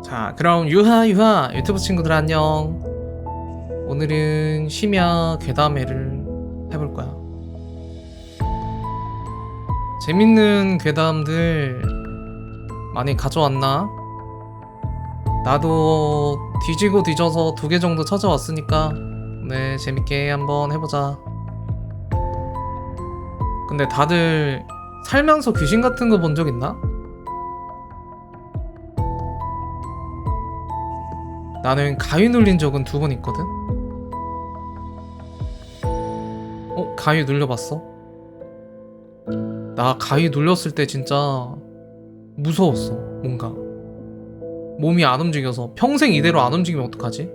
자, 그럼 유하 유튜브 친구들 안녕. 오늘은 심야 괴담회를 해볼 거야. 재밌는 괴담들 많이 가져왔나? 나도 뒤지고 뒤져서 2개 정도 찾아왔으니까 네, 재밌게 한번 해보자. 근데 다들 살면서 귀신 같은 거 본 적 있나? 나는 가위 눌린 적은 2번 있거든? 가위 눌려봤어? 나 가위 눌렸을 때 진짜 무서웠어. 뭔가 몸이 안 움직여서 평생 이대로 안 움직이면 어떡하지?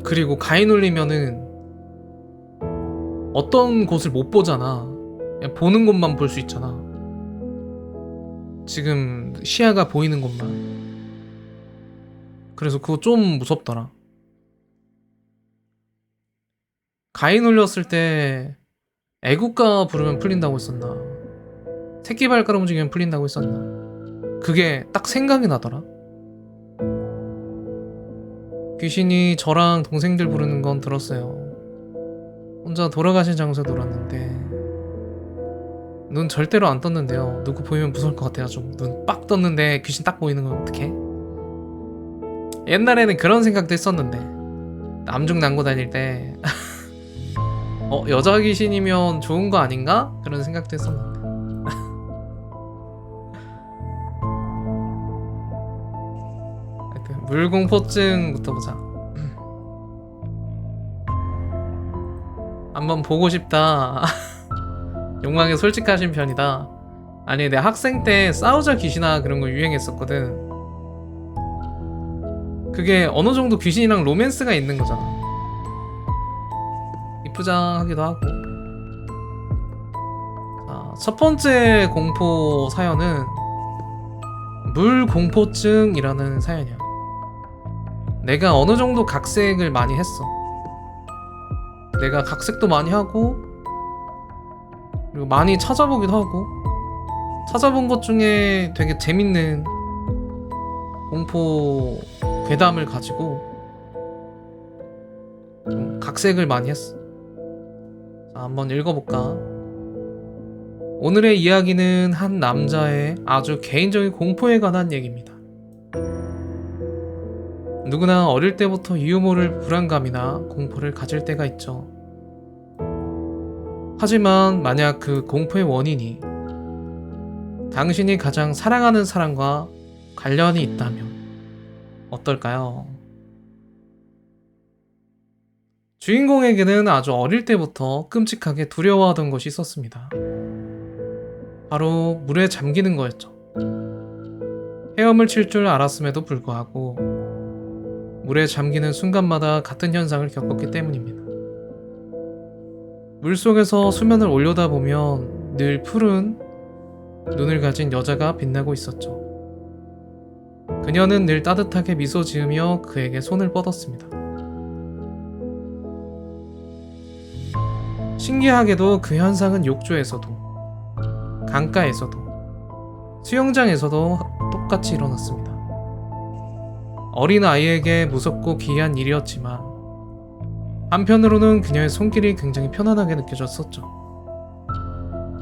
그리고 가위 눌리면은 어떤 곳을 못 보잖아. 그냥 보는 곳만 볼 수 있잖아. 지금 시야가 보이는 곳만. 그래서 그거 좀 무섭더라. 가위 눌렸을 때 애국가 부르면 풀린다고 했었나? 새끼 발가락 움직이면 풀린다고 했었나? 그게 딱 생각이 나더라. 귀신이 저랑 동생들 부르는 건 들었어요. 혼자 돌아가신 장소에 놀았는데 눈 절대로 안 떴는데요. 누구 보이면 무서울 것 같아요. 좀 눈 빡 떴는데 귀신 딱 보이는 건 어떡해? 옛날에는 그런 생각도 했었는데 남중 난고 다닐 때 여자 귀신이면 좋은 거 아닌가? 그런 생각도 했었는데 하여튼 물공포증부터 보자. 한번 보고 싶다. 욕망에 솔직하신 편이다. 아니, 내 학생 때 싸우자 귀신아 그런 거 유행했었거든. 그게 어느 정도 귀신이랑 로맨스가 있는 거잖아. 이쁘장하기도 하고. 자, 첫 번째 공포 사연은 물공포증이라는 사연이야. 내가 어느 정도 각색을 많이 했어. 내가 각색도 많이 하고 그리고 많이 찾아보기도 하고 찾아본 것 중에 되게 재밌는 공포 괴담을 가지고 좀 각색을 많이 했어. 자, 한번 읽어볼까? 오늘의 이야기는 한 남자의 아주 개인적인 공포에 관한 얘기입니다. 누구나 어릴 때부터 이유 모를 불안감이나 공포를 가질 때가 있죠. 하지만 만약 그 공포의 원인이 당신이 가장 사랑하는 사람과 관련이 있다면 어떨까요? 주인공에게는 아주 어릴 때부터 끔찍하게 두려워하던 것이 있었습니다. 바로 물에 잠기는 거였죠. 헤엄을 칠 줄 알았음에도 불구하고 물에 잠기는 순간마다 같은 현상을 겪었기 때문입니다. 물속에서 수면을 올려다보면 늘 푸른 눈을 가진 여자가 빛나고 있었죠. 그녀는 늘 따뜻하게 미소 지으며 그에게 손을 뻗었습니다. 신기하게도 그 현상은 욕조에서도, 강가에서도, 수영장에서도 똑같이 일어났습니다. 어린 아이에게 무섭고 기이한 일이었지만 한편으로는 그녀의 손길이 굉장히 편안하게 느껴졌었죠.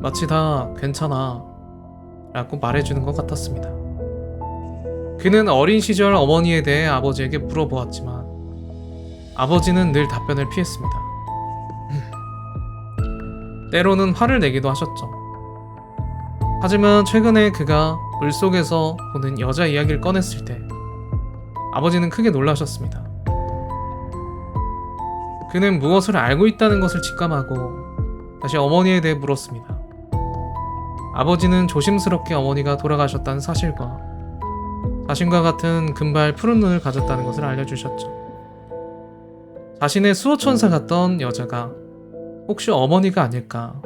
마치 다 괜찮아 라고 말해주는 것 같았습니다. 그는 어린 시절 어머니에 대해 아버지에게 물어보았지만 아버지는 늘 답변을 피했습니다. 때로는 화를 내기도 하셨죠. 하지만 최근에 그가 물속에서 보는 여자 이야기를 꺼냈을 때 아버지는 크게 놀라셨습니다. 그는 무엇을 알고 있다는 것을 직감하고 다시 어머니에 대해 물었습니다. 아버지는 조심스럽게 어머니가 돌아가셨다는 사실과 자신과 같은 금발 푸른 눈을 가졌다는 것을 알려주셨죠. 자신의 수호천사 같던 여자가 혹시 어머니가 아닐까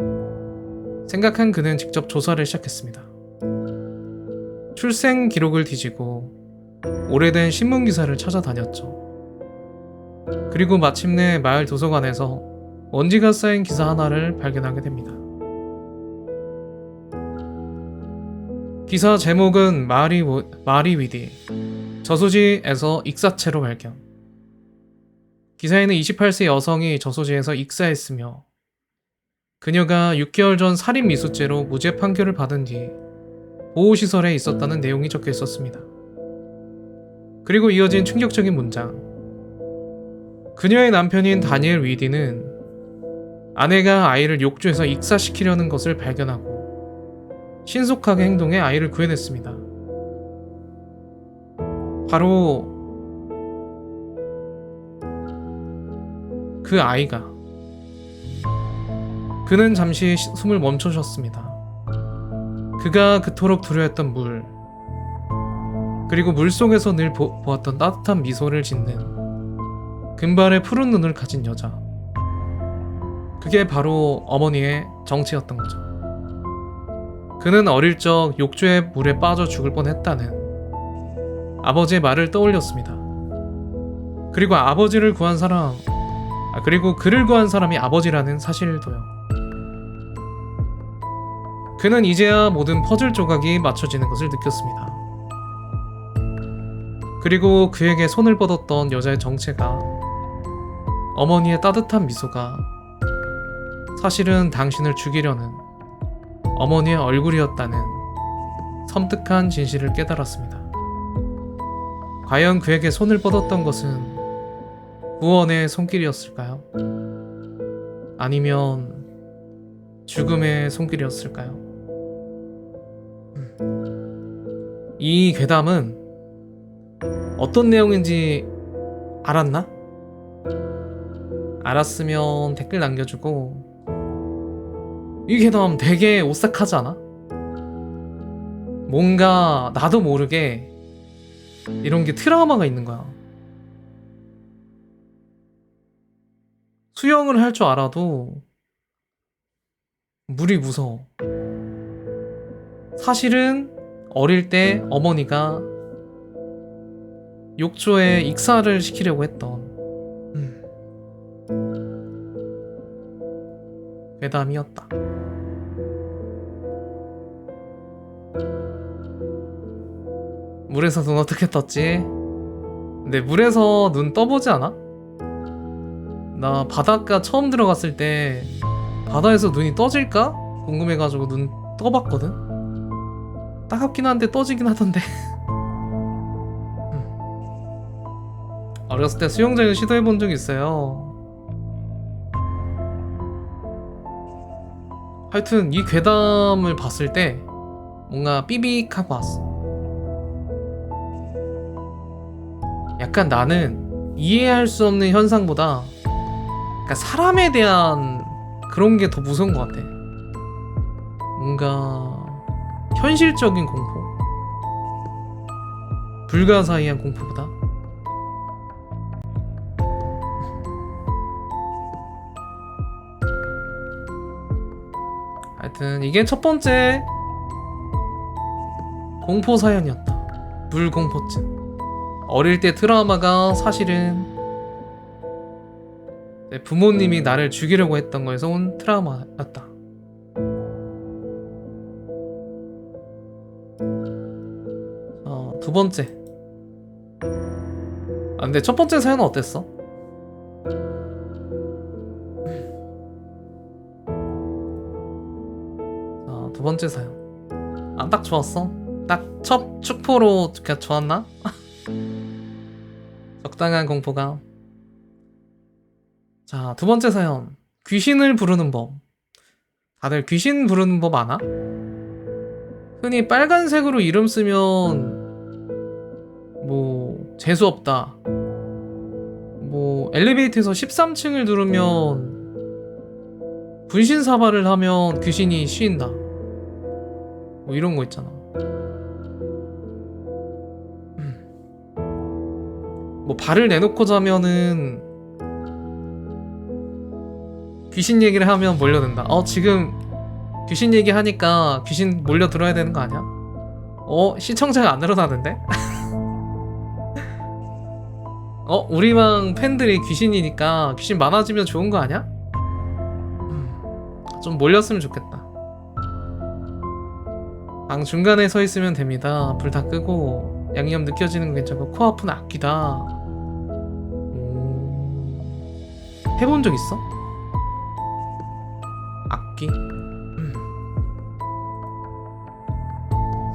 생각한 그는 직접 조사를 시작했습니다. 출생 기록을 뒤지고 오래된 신문 기사를 찾아다녔죠. 그리고 마침내 마을 도서관에서 먼지가 쌓인 기사 하나를 발견하게 됩니다. 기사 제목은 마리 위디 저수지에서 익사체로 발견. 기사에는 28세 여성이 저수지에서 익사했으며 그녀가 6개월 전 살인 미수죄로 무죄 판결을 받은 뒤 보호시설에 있었다는 내용이 적혀 있었습니다. 그리고 이어진 충격적인 문장. 그녀의 남편인 다니엘 위디는 아내가 아이를 욕조에서 익사시키려는 것을 발견하고 신속하게 행동해 아이를 구해냈습니다. 바로 그 아이가. 그는 잠시 숨을 멈춰 쉬었습니다. 그가 그토록 두려워했던 물, 그리고 물속에서 늘 보았던 따뜻한 미소를 짓는 금발의 푸른 눈을 가진 여자. 그게 바로 어머니의 정체였던 거죠. 그는 어릴 적 욕조의 물에 빠져 죽을 뻔했다는 아버지의 말을 떠올렸습니다. 그리고 아버지를 구한 사람, 그리고 그를 구한 사람이 아버지라는 사실도요. 그는 이제야 모든 퍼즐 조각이 맞춰지는 것을 느꼈습니다. 그리고 그에게 손을 뻗었던 여자의 정체가, 어머니의 따뜻한 미소가 사실은 당신을 죽이려는 어머니의 얼굴이었다는 섬뜩한 진실을 깨달았습니다. 과연 그에게 손을 뻗었던 것은 구원의 손길이었을까요? 아니면 죽음의 손길이었을까요? 이 괴담은 어떤 내용인지 알았나? 알았으면 댓글 남겨주고. 이 괴담 되게 오싹하지 않아? 뭔가 나도 모르게 이런 게 트라우마가 있는 거야. 수영을 할 줄 알아도 물이 무서워. 사실은 어릴 때 어머니가 욕조에 익사를 시키려고 했던 괴담이었다. 물에서 눈 어떻게 떴지? 근데 물에서 눈 떠보지 않아? 나 바닷가 처음 들어갔을 때 바다에서 눈이 떠질까? 궁금해가지고 눈 떠봤거든? 따갑긴 한데 떠지긴 하던데. 어렸을 때 수영장을 시도해본 적이 있어요. 하여튼 이 괴담을 봤을 때 뭔가 삐빅하고 왔어. 약간 나는 이해할 수 없는 현상보다 그러니까 사람에 대한 그런 게 더 무서운 것 같아. 뭔가 현실적인 공포? 불가사의한 공포보다? 하여튼 이게 첫 번째 공포 사연이었다. 물공포증. 어릴 때 트라우마가 사실은 내 부모님이 나를 죽이려고 했던 거에서 온 트라우마였다. 두 번째. 근데 첫 번째 사연은 어땠어? 두 번째 사연. 딱 좋았어? 딱 첫 축포로 그냥 좋았나? 적당한 공포가. 자, 두 번째 사연. 귀신을 부르는 법. 다들 귀신 부르는 법 아나? 흔히 빨간색으로 이름 쓰면 뭐 재수없다, 뭐 엘리베이터에서 13층을 누르면 분신사발을 하면 귀신이 쉰다, 뭐 이런 거 있잖아. 뭐 발을 내놓고 자면은 귀신 얘기를 하면 몰려든다. 지금 귀신 얘기하니까 귀신 몰려들어야 되는 거 아니야? 시청자가 안 늘어나는데? 우리방 팬들이 귀신이니까 귀신 많아지면 좋은 거 아니야? 좀 몰렸으면 좋겠다. 방 중간에 서 있으면 됩니다. 불 다 끄고 양념 느껴지는 거 괜찮고 코아프는 악기다. 해본 적 있어? 악기?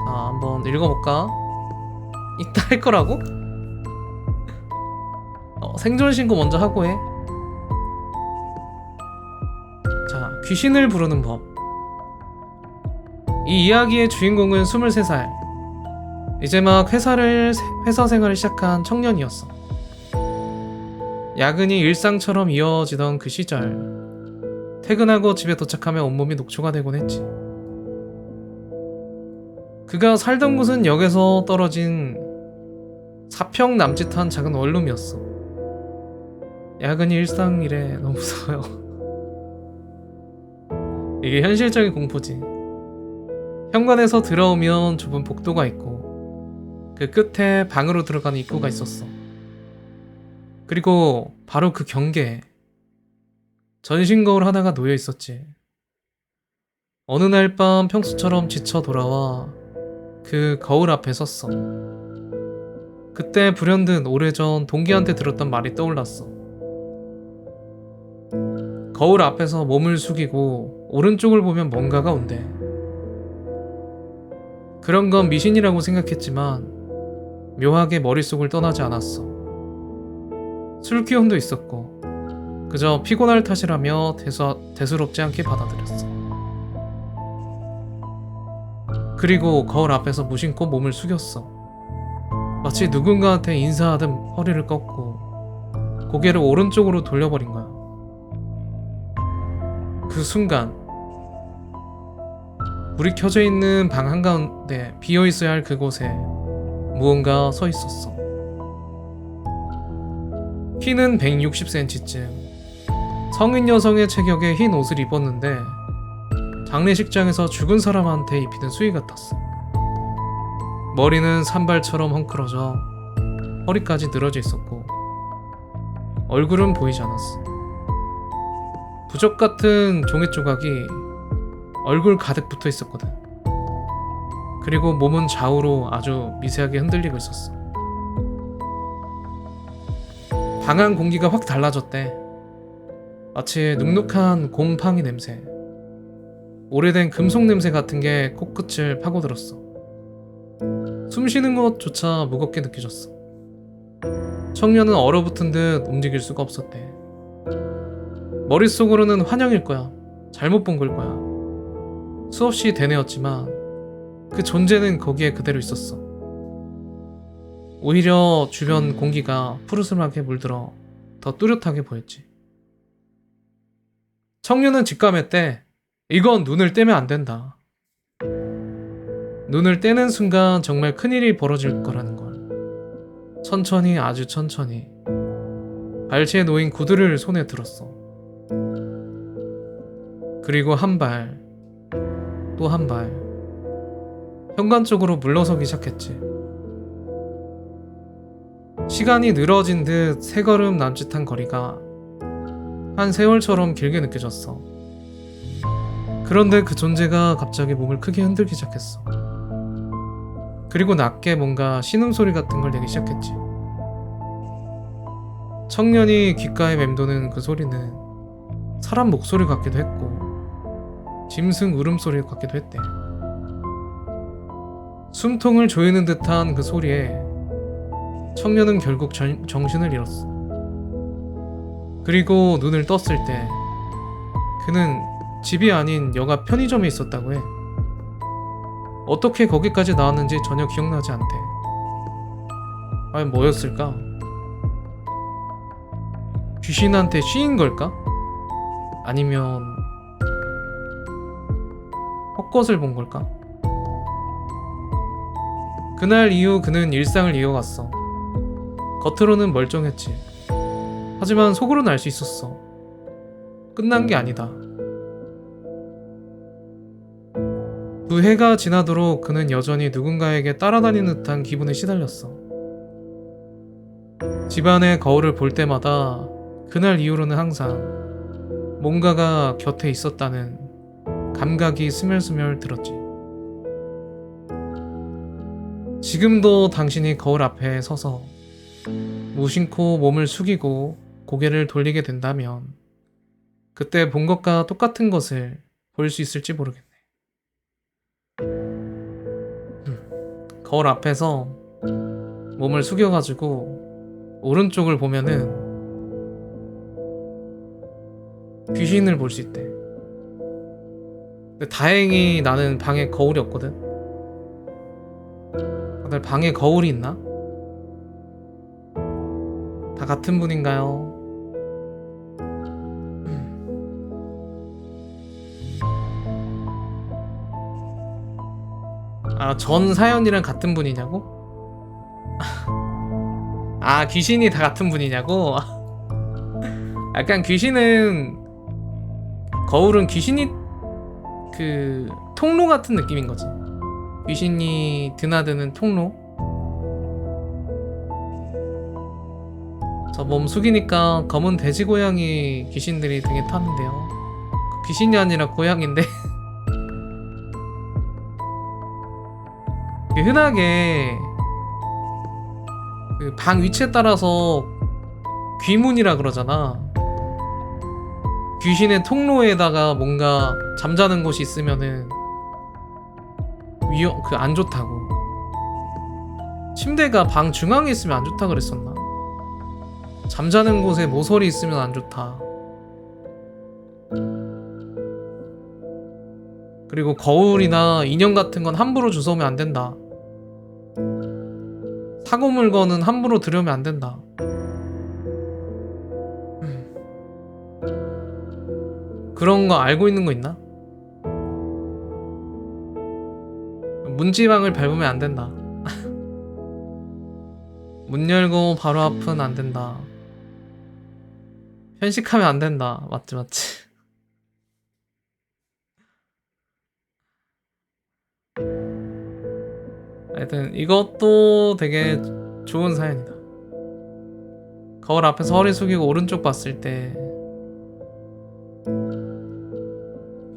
자, 한번 읽어볼까? 이따 할 거라고? 생존 신고 먼저 하고 해. 자, 귀신을 부르는 법. 이 이야기의 주인공은 23살. 이제 막 회사 생활을 시작한 청년이었어. 야근이 일상처럼 이어지던 그 시절, 퇴근하고 집에 도착하면 온몸이 녹초가 되곤 했지. 그가 살던 곳은 역에서 떨어진 4평 남짓한 작은 원룸이었어. 야근이 일상이래. 너무 무서워요. 이게 현실적인 공포지. 현관에서 들어오면 좁은 복도가 있고 그 끝에 방으로 들어가는 입구가 있었어. 그리고 바로 그 경계에 전신 거울 하나가 놓여 있었지. 어느 날 밤 평소처럼 지쳐 돌아와 그 거울 앞에 섰어. 그때 불현듯 오래전 동기한테 들었던 말이 떠올랐어. 거울 앞에서 몸을 숙이고 오른쪽을 보면 뭔가가 온대. 그런 건 미신이라고 생각했지만 묘하게 머릿속을 떠나지 않았어. 술 기운도 있었고 그저 피곤할 탓이라며 대수롭지 않게 받아들였어. 그리고 거울 앞에서 무심코 몸을 숙였어. 마치 누군가한테 인사하듯 허리를 꺾고 고개를 오른쪽으로 돌려버린 거야. 그 순간 불이 켜져 있는 방 한가운데 비어있어야 할 그곳에 무언가 서 있었어. 키는 160cm쯤, 성인 여성의 체격의 흰 옷을 입었는데 장례식장에서 죽은 사람한테 입히는 수의 같았어. 머리는 산발처럼 헝클어져 허리까지 늘어져 있었고 얼굴은 보이지 않았어. 부적 같은 종이 조각이 얼굴 가득 붙어 있었거든. 그리고 몸은 좌우로 아주 미세하게 흔들리고 있었어. 방 안 공기가 확 달라졌대. 마치 눅눅한 곰팡이 냄새, 오래된 금속 냄새 같은 게 코끝을 파고들었어. 숨 쉬는 것조차 무겁게 느껴졌어. 청년은 얼어붙은 듯 움직일 수가 없었대. 머릿속으로는 환영일 거야. 잘못 본 걸 거야. 수없이 되뇌었지만 그 존재는 거기에 그대로 있었어. 오히려 주변 공기가 푸르스름하게 물들어 더 뚜렷하게 보였지. 청년은 직감했대. 이건 눈을 떼면 안 된다. 눈을 떼는 순간 정말 큰일이 벌어질 거라는 걸. 천천히, 아주 천천히 발치에 놓인 구두를 손에 들었어. 그리고 한 발, 또 한 발, 현관 쪽으로 물러서기 시작했지. 시간이 늘어진 듯 세 걸음 남짓한 거리가 한 세월처럼 길게 느껴졌어. 그런데 그 존재가 갑자기 몸을 크게 흔들기 시작했어. 그리고 낮게 뭔가 신음소리 같은 걸 내기 시작했지. 청년이 귓가에 맴도는 그 소리는 사람 목소리 같기도 했고 짐승 울음소리 같기도 했대. 숨통을 조이는 듯한 그 소리에 청년은 결국 정신을 잃었어. 그리고 눈을 떴을 때 그는 집이 아닌 여가 편의점에 있었다고 해. 어떻게 거기까지 나왔는지 전혀 기억나지 않대. 과연 뭐였을까? 귀신한테 씌인 걸까? 아니면 헛것을 본 걸까? 그날 이후 그는 일상을 이어갔어. 겉으로는 멀쩡했지. 하지만 속으로는 알 수 있었어. 끝난 게 아니다. 두 해가 지나도록 그는 여전히 누군가에게 따라다니는 듯한 기분에 시달렸어. 집안의 거울을 볼 때마다 그날 이후로는 항상 뭔가가 곁에 있었다는 감각이 스멀스멀 들었지. 지금도 당신이 거울 앞에 서서 무심코 몸을 숙이고 고개를 돌리게 된다면 그때 본 것과 똑같은 것을 볼 수 있을지 모르겠네. 거울 앞에서 몸을 숙여가지고 오른쪽을 보면은 귀신을 볼 수 있대. 근데 다행히 나는 방에 거울이 없거든. 다들 방에 거울이 있나? 다 같은 분인가요? 아, 전 사연이랑 같은 분이냐고? 아, 귀신이 다 같은 분이냐고? 약간 귀신은, 거울은 귀신이 그 통로 같은 느낌인 거지. 귀신이 드나드는 통로. 저 몸 숙이니까 검은 돼지 고양이 귀신들이 등에 타는데요. 그 귀신이 아니라 고양인데. 흔하게 그 방 위치에 따라서 귀문이라 그러잖아. 귀신의 통로에다가 뭔가 잠자는 곳이 있으면은 안 좋다고. 침대가 방 중앙에 있으면 안 좋다 그랬었나? 잠자는 곳에 모서리 있으면 안 좋다. 그리고 거울이나 인형 같은 건 함부로 주워오면 안 된다. 사고 물건은 함부로 들여오면 안 된다. 그런 거 알고 있는 거 있나? 문지방을 밟으면 안 된다. 문 열고 바로 앞은 안 된다. 현식하면 안 된다. 맞지 맞지. 하여튼 이것도 되게 좋은 사연이다. 거울 앞에서 허리 숙이고 오른쪽 봤을 때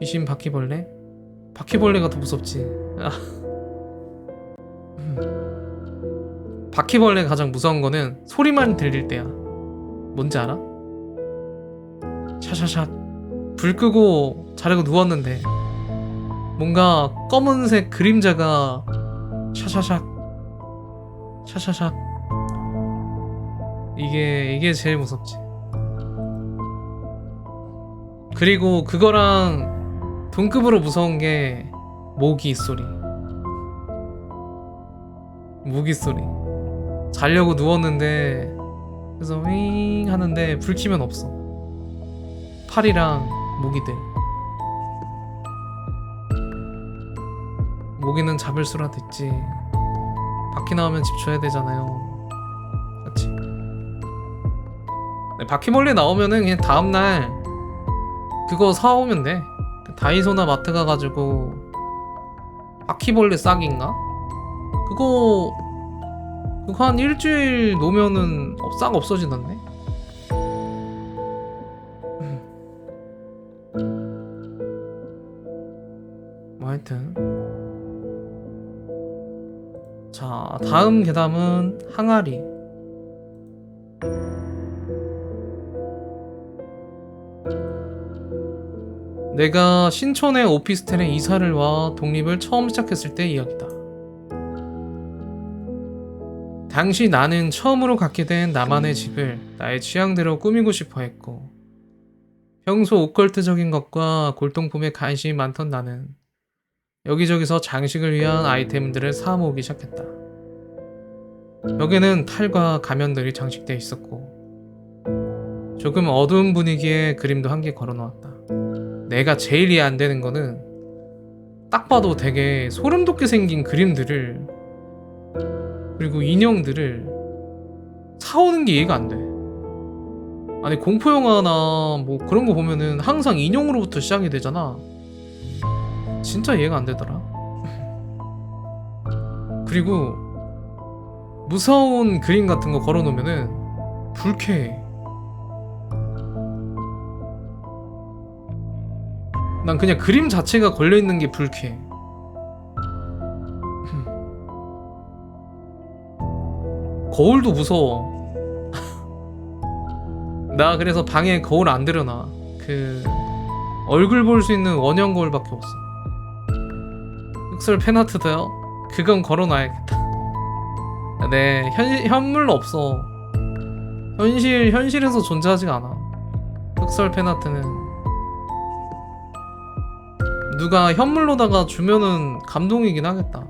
귀신 바퀴벌레? 바퀴벌레가 더 무섭지. 바퀴벌레가 가장 무서운 거는 소리만 들릴 때야. 뭔지 알아? 샤샤샥 불 끄고 자려고 누웠는데 뭔가 검은색 그림자가 샤샤샥 샤샤샥. 이게 제일 무섭지. 그리고 그거랑 동급으로 무서운 게 모기 소리. 모기 소리. 자려고 누웠는데 그래서 윙 하는데 불 켜면 없어. 파리랑 모기들. 모기는 잡을 수라도 있지. 바퀴 나오면 집 줘야 되잖아요. 그렇지. 바퀴벌레 나오면은 그냥 다음날 그거 사오면 돼. 다이소나 마트 가가지고 바퀴벌레 싹인가? 그거 한 일주일 놓으면은 싹 없어지던데? 뭐 하여튼 자, 다음 괴담은 항아리. 내가 신촌의 오피스텔에 이사를 와 독립을 처음 시작했을 때 이야기다. 당시 나는 처음으로 갖게 된 나만의 집을 나의 취향대로 꾸미고 싶어 했고, 평소 오컬트적인 것과 골동품에 관심이 많던 나는 여기저기서 장식을 위한 아이템들을 사 모으기 시작했다. 벽에는 탈과 가면들이 장식되어 있었고, 조금 어두운 분위기에 그림도 한 개 걸어놓았다. 내가 제일 이해 안 되는 거는 딱 봐도 되게 소름 돋게 생긴 그림들을, 그리고 인형들을 사오는 게 이해가 안 돼. 아니, 공포영화나 뭐 그런 거 보면은 항상 인형으로부터 시작이 되잖아. 진짜 이해가 안 되더라. 그리고 무서운 그림 같은 거 걸어놓으면은 불쾌해. 난 그냥 그림 자체가 걸려있는 게 불쾌해. 거울도 무서워. 나 그래서 방에 거울 안 들여놔. 그 얼굴 볼 수 있는 원형 거울밖에 없어. 흑설 팬아트도요? 그건 걸어놔야겠다. 네, 현물 없어. 현실에서 존재하지가 않아. 흑설 팬아트는 누가 현물로다가 주면은 감동이긴 하겠다.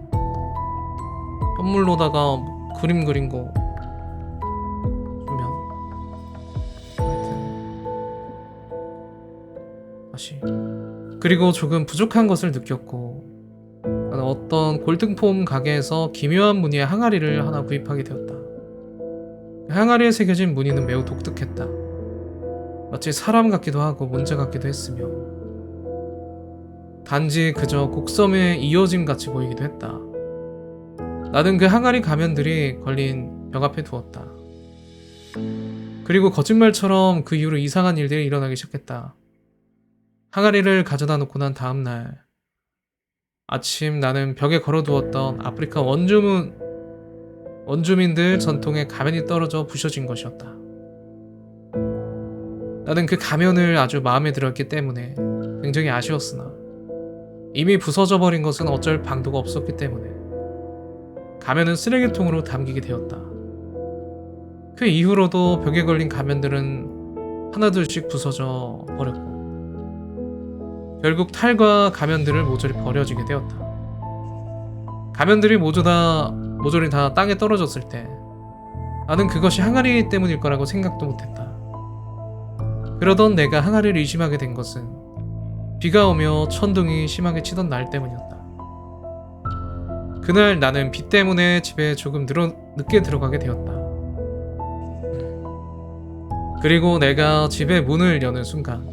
현물로다가 그림 그린 거 주면. 하여튼 다시. 그리고 조금 부족한 것을 느꼈고 나는 어떤 골든폼 가게에서 기묘한 무늬의 항아리를 하나 구입하게 되었다. 그 항아리에 새겨진 무늬는 매우 독특했다. 마치 사람 같기도 하고 문자 같기도 했으며 단지 그저 곡섬의 이어짐 같이 보이기도 했다. 나는 그 항아리 가면들이 걸린 벽 앞에 두었다. 그리고 거짓말처럼 그 이후로 이상한 일들이 일어나기 시작했다. 항아리를 가져다 놓고 난 다음 날 아침 나는 벽에 걸어두었던 아프리카 원주민들 전통의 가면이 떨어져 부셔진 것이었다. 나는 그 가면을 아주 마음에 들었기 때문에 굉장히 아쉬웠으나 이미 부서져 버린 것은 어쩔 방도가 없었기 때문에 가면은 쓰레기통으로 담기게 되었다. 그 이후로도 벽에 걸린 가면들은 하나둘씩 부서져 버렸고 결국 탈과 가면들을 모조리 버려지게 되었다. 가면들이 모조리 다 땅에 떨어졌을 때 나는 그것이 항아리 때문일 거라고 생각도 못했다. 그러던 내가 항아리를 의심하게 된 것은 비가 오며 천둥이 심하게 치던 날 때문이었다. 그날 나는 비 때문에 집에 조금 늦게 들어가게 되었다. 그리고 내가 집의 문을 여는 순간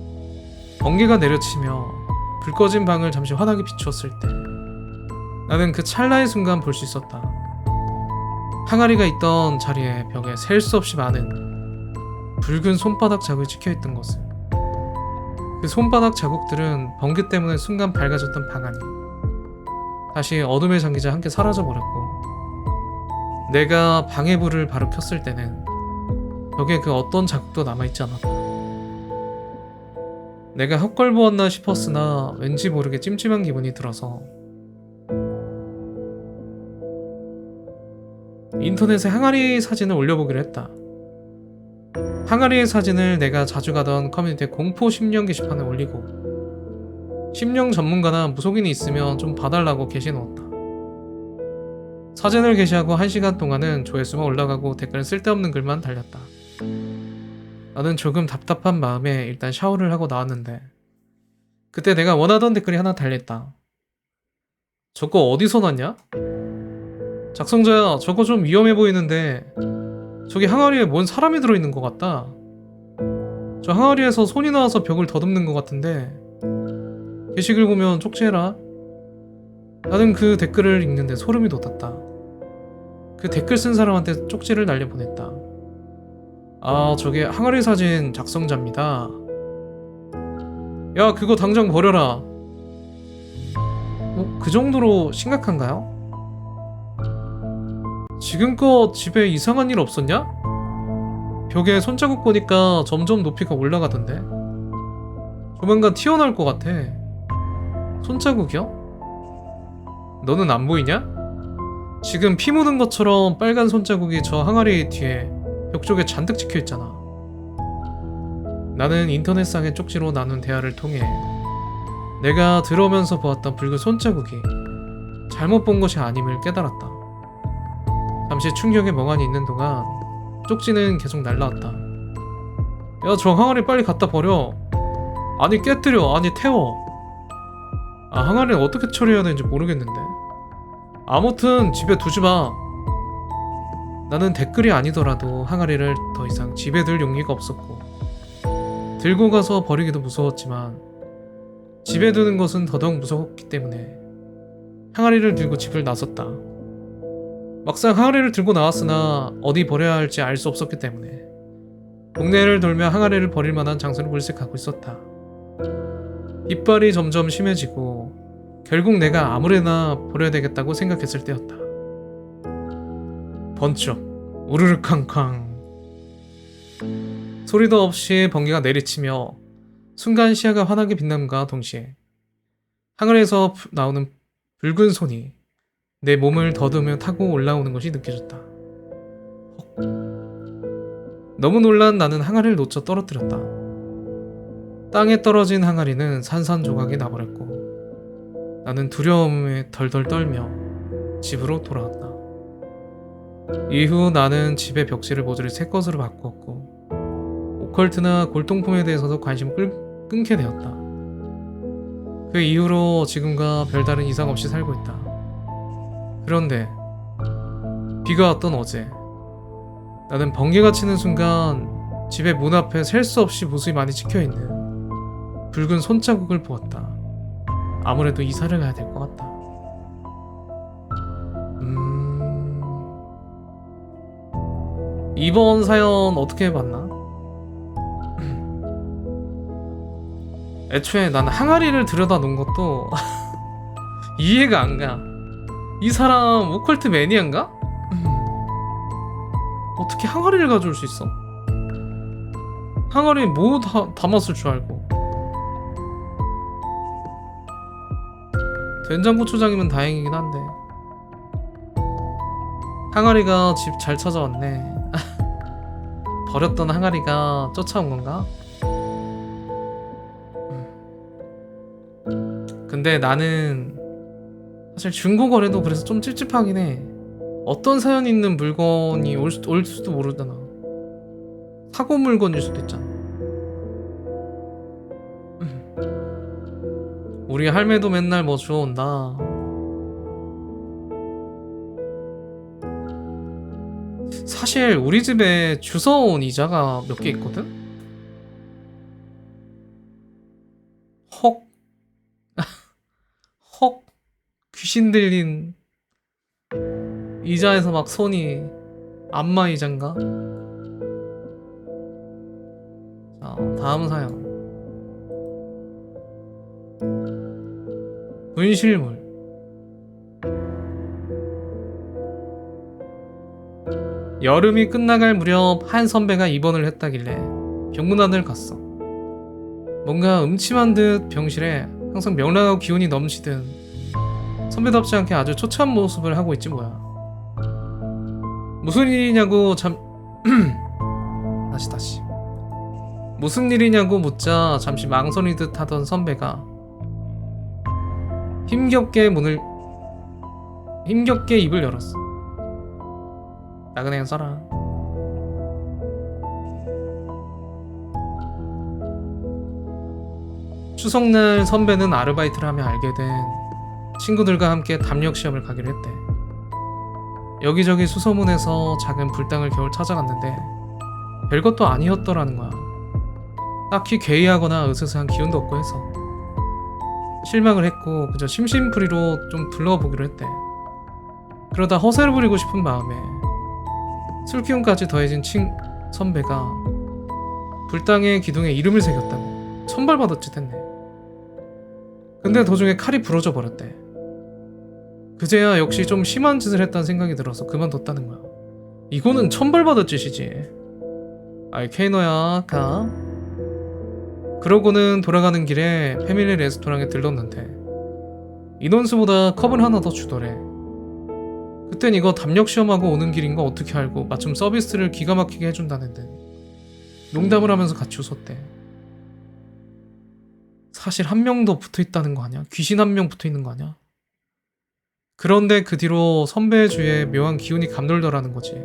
번개가 내려치며 불 꺼진 방을 잠시 환하게 비추었을 때 나는 그 찰나의 순간 볼 수 있었다. 항아리가 있던 자리에 벽에 셀 수 없이 많은 붉은 손바닥 자국이 찍혀있던 것을. 그 손바닥 자국들은 번개 때문에 순간 밝아졌던 방 안이 다시 어둠에 잠기자 함께 사라져버렸고 내가 방의 불을 바로 켰을 때는 벽에 그 어떤 자국도 남아있지 않았다. 내가 헛걸보았나 싶었으나 왠지 모르게 찜찜한 기분이 들어서 인터넷에 항아리 사진을 올려보기로 했다. 항아리의 사진을 내가 자주 가던 커뮤니티 공포 심령 게시판에 올리고 심령 전문가나 무속인이 있으면 좀 봐달라고 게시해 놓았다. 사진을 게시하고 1시간 동안은 조회수만 올라가고 댓글은 쓸데없는 글만 달렸다. 나는 조금 답답한 마음에 일단 샤워를 하고 나왔는데 그때 내가 원하던 댓글이 하나 달렸다. 저거 어디서 났냐? 작성자야, 저거 좀 위험해 보이는데 저기 항아리에 뭔 사람이 들어있는 것 같다. 저 항아리에서 손이 나와서 벽을 더듬는 것 같은데 게시글 보면 쪽지해라. 나는 그 댓글을 읽는데 소름이 돋았다. 그 댓글 쓴 사람한테 쪽지를 날려보냈다. 아, 저게 항아리 사진 작성자입니다. 야, 그거 당장 버려라. 그 정도로 심각한가요? 지금껏 집에 이상한 일 없었냐? 벽에 손자국 보니까 점점 높이가 올라가던데. 조만간 튀어나올 것 같아. 손자국이요? 너는 안 보이냐? 지금 피 묻은 것처럼 빨간 손자국이 저 항아리 뒤에 벽 쪽에 잔뜩 찍혀있잖아. 나는 인터넷상의 쪽지로 나눈 대화를 통해 내가 들어오면서 보았던 붉은 손자국이 잘못 본 것이 아님을 깨달았다. 잠시 충격에 멍하니 있는 동안 쪽지는 계속 날라왔다. 야, 저 항아리 빨리 갖다 버려. 아니 깨뜨려, 아니 태워. 아, 항아리는 어떻게 처리해야 되는지 모르겠는데. 아무튼 집에 두지 마. 나는 댓글이 아니더라도 항아리를 더 이상 집에 둘 용기가 없었고 들고 가서 버리기도 무서웠지만 집에 두는 것은 더더욱 무서웠기 때문에 항아리를 들고 집을 나섰다. 막상 항아리를 들고 나왔으나 어디 버려야 할지 알 수 없었기 때문에 동네를 돌며 항아리를 버릴 만한 장소를 물색하고 있었다. 이빨이 점점 심해지고 결국 내가 아무래나 버려야 되겠다고 생각했을 때였다. 번쩍 우르르 쾅쾅. 소리도 없이 번개가 내리치며 순간 시야가 환하게 빛남과 동시에 하늘에서 나오는 붉은 손이 내 몸을 더듬으며 타고 올라오는 것이 느껴졌다. 헉. 너무 놀란 나는 항아리를 놓쳐 떨어뜨렸다. 땅에 떨어진 항아리는 산산조각이 나버렸고 나는 두려움에 덜덜 떨며 집으로 돌아왔다. 이후 나는 집의 벽지를 모조리 새 것으로 바꾸었고 오컬트나 골동품에 대해서도 관심을 끊게 되었다. 그 이후로 지금과 별다른 이상 없이 살고 있다. 그런데 비가 왔던 어제 나는 번개가 치는 순간 집의 문 앞에 셀 수 없이 모습이 많이 찍혀있는 붉은 손자국을 보았다. 아무래도 이사를 가야 될 것 같다. 이번 사연 어떻게 봤나? 애초에 난 항아리를 들여다 놓은 것도 이해가 안 가. 이 사람 오컬트 매니아인가? 어떻게 항아리를 가져올 수 있어? 항아리에 뭐 담았을 줄 알고. 된장고추장이면 다행이긴 한데 항아리가 집 잘 찾아왔네. 버렸던 항아리가 쫓아온 건가? 근데 나는 사실 중고거래도 그래서 좀 찝찝하긴 해. 어떤 사연 있는 물건이 올 수도 모르잖아. 사고 물건일 수도 있잖아. 우리 할매도 맨날 뭐 주워온다. 사실 우리 집에 주워온 이자가 몇 개 있거든? 헉. 헉. 귀신 들린 이자에서 막 손이 안마 이자인가? 자, 다음 사연. 분실물. 여름이 끝나갈 무렵 한 선배가 입원을 했다길래 병문안을 갔어. 뭔가 음침한 듯 병실에 항상 명랑하고 기운이 넘치든 선배답지 않게 아주 초췌한 모습을 하고 있지 뭐야. 무슨 일이냐고 다시 무슨 일이냐고 묻자 잠시 망설이듯 하던 선배가 힘겹게 입을 열었어. 나그네 써라. 추석날 선배는 아르바이트를 하며 알게 된 친구들과 함께 담력 시험을 가기로 했대. 여기저기 수소문해서 작은 불당을 겨울 찾아갔는데 별것도 아니었더라는 거야. 딱히 괴이하거나 으스스한 기운도 없고 해서 실망을 했고 그저 심심풀이로 좀 둘러보기로 했대. 그러다 허세를 부리고 싶은 마음에 술기운까지 더해진 선배가 불당의 기둥에 이름을 새겼다고 천벌받았지 됐네. 근데 도중에 칼이 부러져 버렸대. 그제야 역시 좀 심한 짓을 했다는 생각이 들어서 그만뒀다는 거야. 이거는 천벌받을 짓이지. 아이 케이너야 가. 그러고는 돌아가는 길에 패밀리 레스토랑에 들렀는데 인원수보다 컵을 하나 더 주더래. 그땐 이거 담력 시험하고 오는 길인 거 어떻게 알고 마침 서비스를 기가 막히게 해준다는데 농담을 하면서 같이 웃었대. 사실 한 명 더 붙어있다는 거 아니야? 귀신 한 명 붙어있는 거 아니야? 그런데 그 뒤로 선배의 주위에 묘한 기운이 감돌더라는 거지.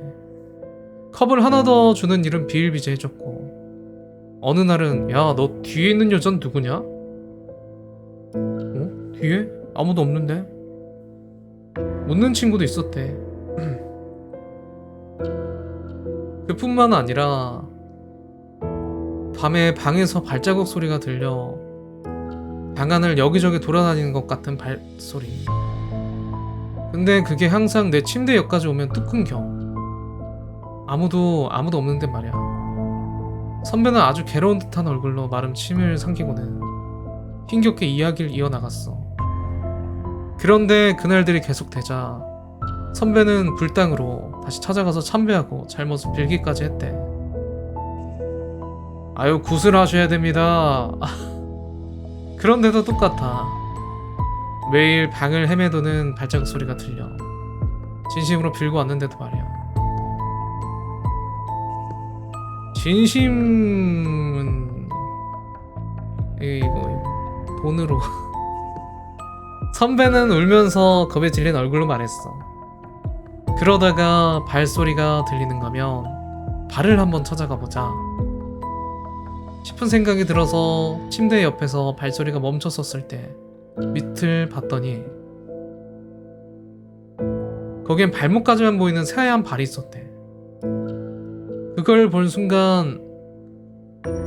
컵을 하나 더 주는 일은 비일비재해졌고 어느 날은 야 너 뒤에 있는 여잔 누구냐? 어? 뒤에? 아무도 없는데? 웃는 친구도 있었대. 그뿐만 아니라 밤에 방에서 발자국 소리가 들려 방 안을 여기저기 돌아다니는 것 같은 발소리. 근데 그게 항상 내 침대 옆까지 오면 뚝 끊겨. 아무도 없는데 말이야. 선배는 아주 괴로운 듯한 얼굴로 마름 침을 삼키고는 힘겹게 이야기를 이어나갔어. 그런데 그날들이 계속되자 선배는 불당으로 다시 찾아가서 참배하고 잘못을 빌기까지 했대. 아유, 굿을 하셔야 됩니다. 그런데도 똑같아. 매일 방을 헤매도는 발자국 소리가 들려. 진심으로 빌고 왔는데도 말이야. 진심은 이거 돈으로. 선배는 울면서 겁에 질린 얼굴로 말했어. 그러다가 발소리가 들리는 거면 발을 한번 찾아가 보자 싶은 생각이 들어서 침대 옆에서 발소리가 멈췄었을 때 밑을 봤더니 거기엔 발목까지만 보이는 새하얀 발이 있었대. 그걸 본 순간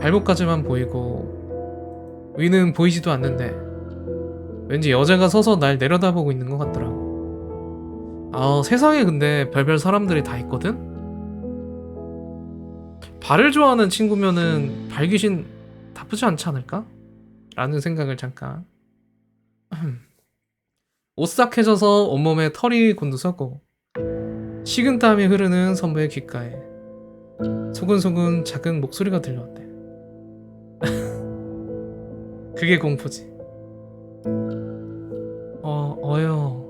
발목까지만 보이고 위는 보이지도 않는데 왠지 여자가 서서 날 내려다보고 있는 것 같더라고. 아, 세상에 근데 별별 사람들이 다 있거든? 발을 좋아하는 친구면은 발귀신 나쁘지 않지 않을까? 라는 생각을 잠깐. 오싹해져서 온몸에 털이 곤두섰고 식은땀이 흐르는 선배의 귓가에 소근소근 작은 목소리가 들려왔대. 그게 공포지. 어여.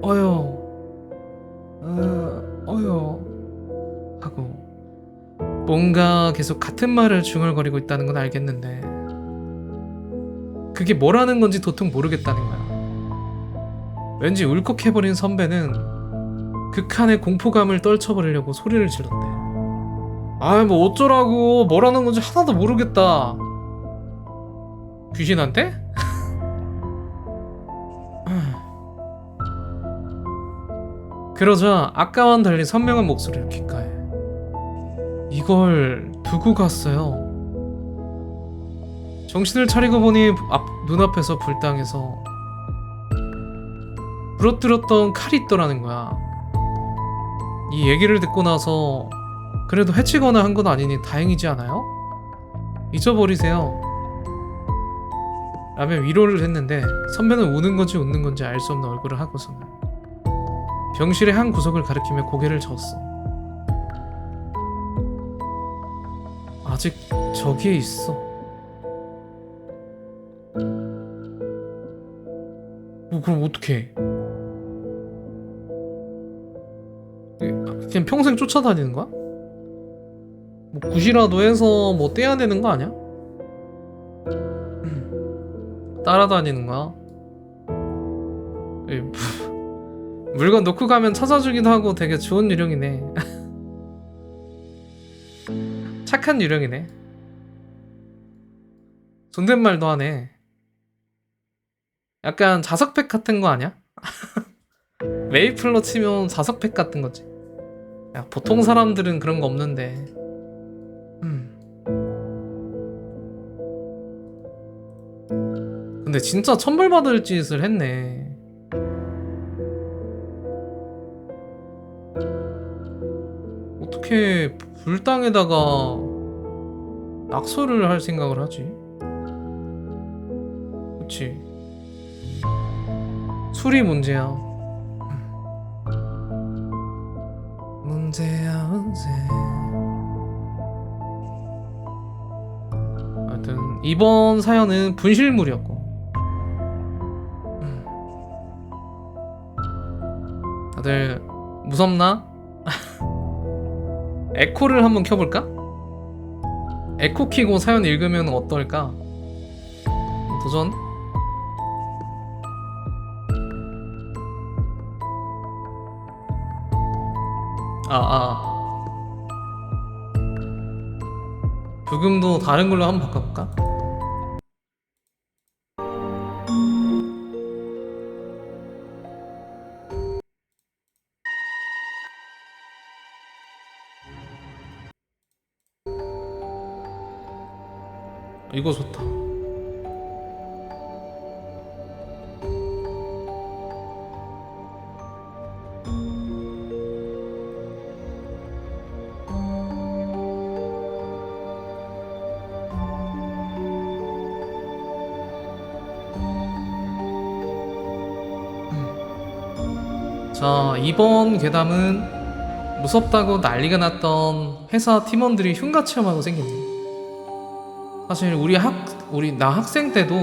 어여. 어여. 하고 뭔가 계속 같은 말을 중얼거리고 있다는 건 알겠는데 그게 뭐라는 건지 도통 모르겠다는 거야. 왠지 울컥해버린 선배는 극한의 공포감을 떨쳐버리려고 소리를 질렀대. 아이, 뭐 어쩌라고. 뭐라는 건지 하나도 모르겠다. 귀신한테? 그러자 아까와는 달리 선명한 목소리를 귓가에. 이걸 두고 갔어요. 정신을 차리고 보니 눈앞에서 불당해서 부러뜨렸던 칼이 있더라는 거야. 이 얘기를 듣고 나서 그래도 해치거나 한 건 아니니 다행이지 않아요? 잊어버리세요. 라며 위로를 했는데 선배는 우는 건지 웃는 건지 알 수 없는 얼굴을 하고서는 병실의 한 구석을 가리키며 고개를 저었어. 아직 저기에 있어. 그럼 어떡해? 그냥 평생 쫓아다니는 거야? 뭐 굿이라도 해서 뭐 떼야 되는 거 아니야? 따라다니는 거야? 물건 놓고 가면 찾아주기도 하고 되게 좋은 유령이네. 착한 유령이네. 존댓말도 하네. 약간 자석팩 같은 거 아니야? 메이플로 치면 자석팩 같은 거지. 야, 보통 사람들은 그런 거 없는데. 근데 진짜 천벌받을 짓을 했네. 어떻게 불당에다가 낙서를 할 생각을 하지? 그치. 술이 문제야. 문제야 문제. 하여튼 이번 사연은 분실물이었고 다들 무섭나? 에코를 한번 켜볼까? 에코 키고 사연 읽으면 어떨까? 도전? 부금도 다른 걸로 한번 바꿔볼까? 이거 좋다. 자, 이번 괴담은 무섭다고 난리가 났던 회사 팀원들이 흉가 체험하고 생겼네. 사실 나 학생 때도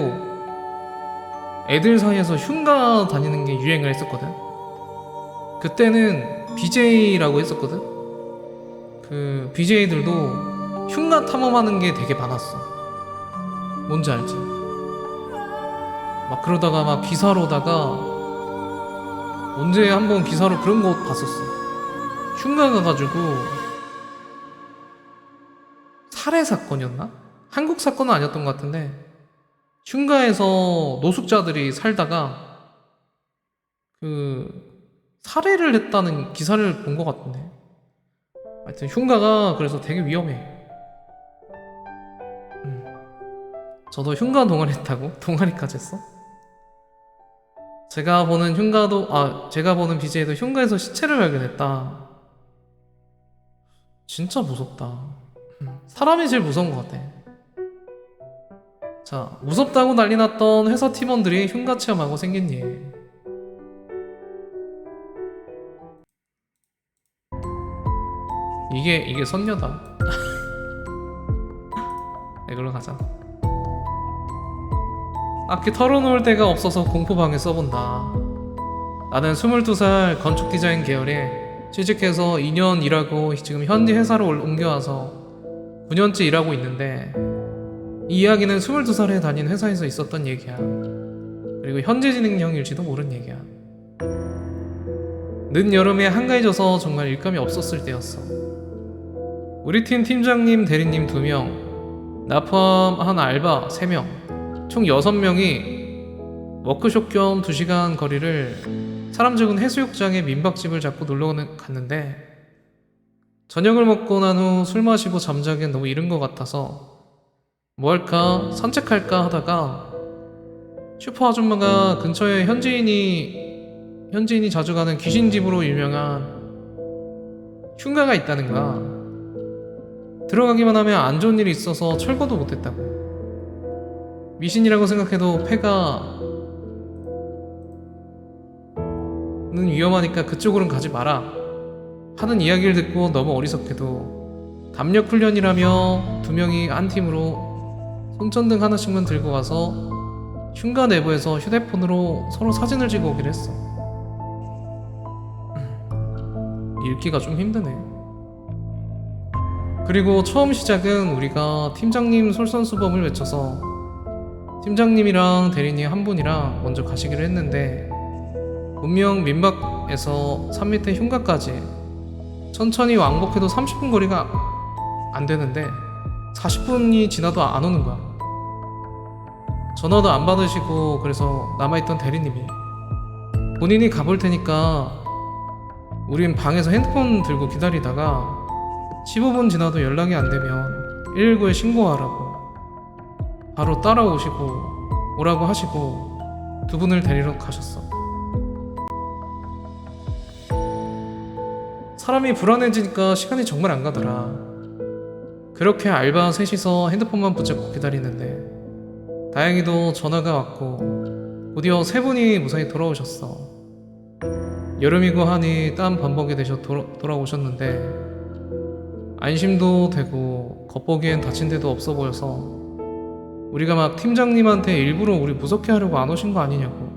애들 사이에서 흉가 다니는 게 유행을 했었거든. 그때는 BJ라고 했었거든. 그 BJ들도 흉가 탐험하는 게 되게 많았어. 뭔지 알지? 막 그러다가 막 기사로다가 언제 한번 기사로 그런 거 봤었어. 흉가 가가지고 살해 사건이었나? 한국 사건은 아니었던 것 같은데 흉가에서 노숙자들이 살다가 그 살해를 했다는 기사를 본 것 같은데. 하여튼 흉가가 그래서 되게 위험해. 저도 흉가 동아리 했다고? 동아리까지 했어? 제가 보는 BJ도 흉가에서 시체를 발견했다. 진짜 무섭다. 사람이 제일 무서운 것 같아. 자, 무섭다고 난리 났던 회사 팀원들이 흉가 체험하고 생긴 일. 이게 선녀다. 이걸로 가자. 악기 털어놓을 데가 없어서 공포방에 써본다. 나는 22살 건축 디자인 계열에 취직해서 2년 일하고 지금 현지 회사로 옮겨와서 9년째 일하고 있는데 이 이야기는 22살에 다닌 회사에서 있었던 얘기야. 그리고 현재 진행형일지도 모르는 얘기야. 늦여름에 한가해져서 정말 일감이 없었을 때였어. 우리 팀 팀장님, 대리님 2명, 나 포함한 알바 3명, 총 6명이 워크숍 겸 2시간 거리를 사람 적은 해수욕장에 민박집을 잡고 놀러 갔는데 저녁을 먹고 난 후 술 마시고 잠자기엔 너무 이른 것 같아서 뭐 할까 산책할까 하다가 슈퍼 아줌마가 근처에 현지인이 자주 가는 귀신집으로 유명한 흉가가 있다는 거야. 들어가기만 하면 안 좋은 일이 있어서 철거도 못했다고. 미신이라고 생각해도 폐가는 위험하니까 그쪽으로는 가지 마라 하는 이야기를 듣고 너무 어리석게도 담력 훈련이라며 2명이 한 팀으로 손전등 하나씩만 들고 가서 흉가 내부에서 휴대폰으로 서로 사진을 찍어 오기로 했어. 읽기가 좀 힘드네. 그리고 처음 시작은 우리가 팀장님 솔선수범을 외쳐서 팀장님이랑 대리님 한 분이랑 먼저 가시기로 했는데 분명 민박에서 산 밑에 흉가까지 천천히 왕복해도 30분 거리가 안 되는데 40분이 지나도 안 오는 거야. 전화도 안 받으시고 그래서 남아있던 대리님이 본인이 가볼 테니까 우린 방에서 핸드폰 들고 기다리다가 15분 지나도 연락이 안 되면 119에 신고하라고 바로 오라고 하시고 2분을 데리러 가셨어. 사람이 불안해지니까 시간이 정말 안 가더라. 그렇게 알바 셋이서 핸드폰만 붙잡고 기다리는데 다행히도 전화가 왔고 곧이어 3분이 무사히 돌아오셨어. 여름이고 하니 땀 범벅이 되셔 돌아오셨는데 안심도 되고 겉보기엔 다친 데도 없어 보여서 우리가 막 팀장님한테 일부러 우리 무섭게 하려고 안 오신 거 아니냐고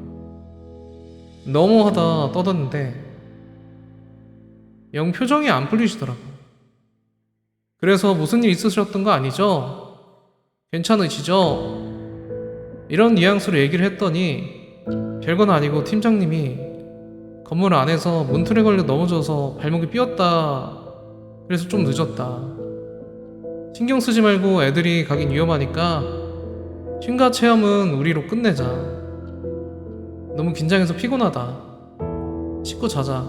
너무하다 떠드는데 영 표정이 안 풀리시더라고. 그래서 무슨 일 있으셨던 거 아니죠? 괜찮으시죠? 이런 뉘앙스로 얘기를 했더니 별건 아니고 팀장님이 건물 안에서 문틀에 걸려 넘어져서 발목이 삐었다. 그래서 좀 늦었다. 신경 쓰지 말고 애들이 가긴 위험하니까 흉가 체험은 우리로 끝내자. 너무 긴장해서 피곤하다. 씻고 자자.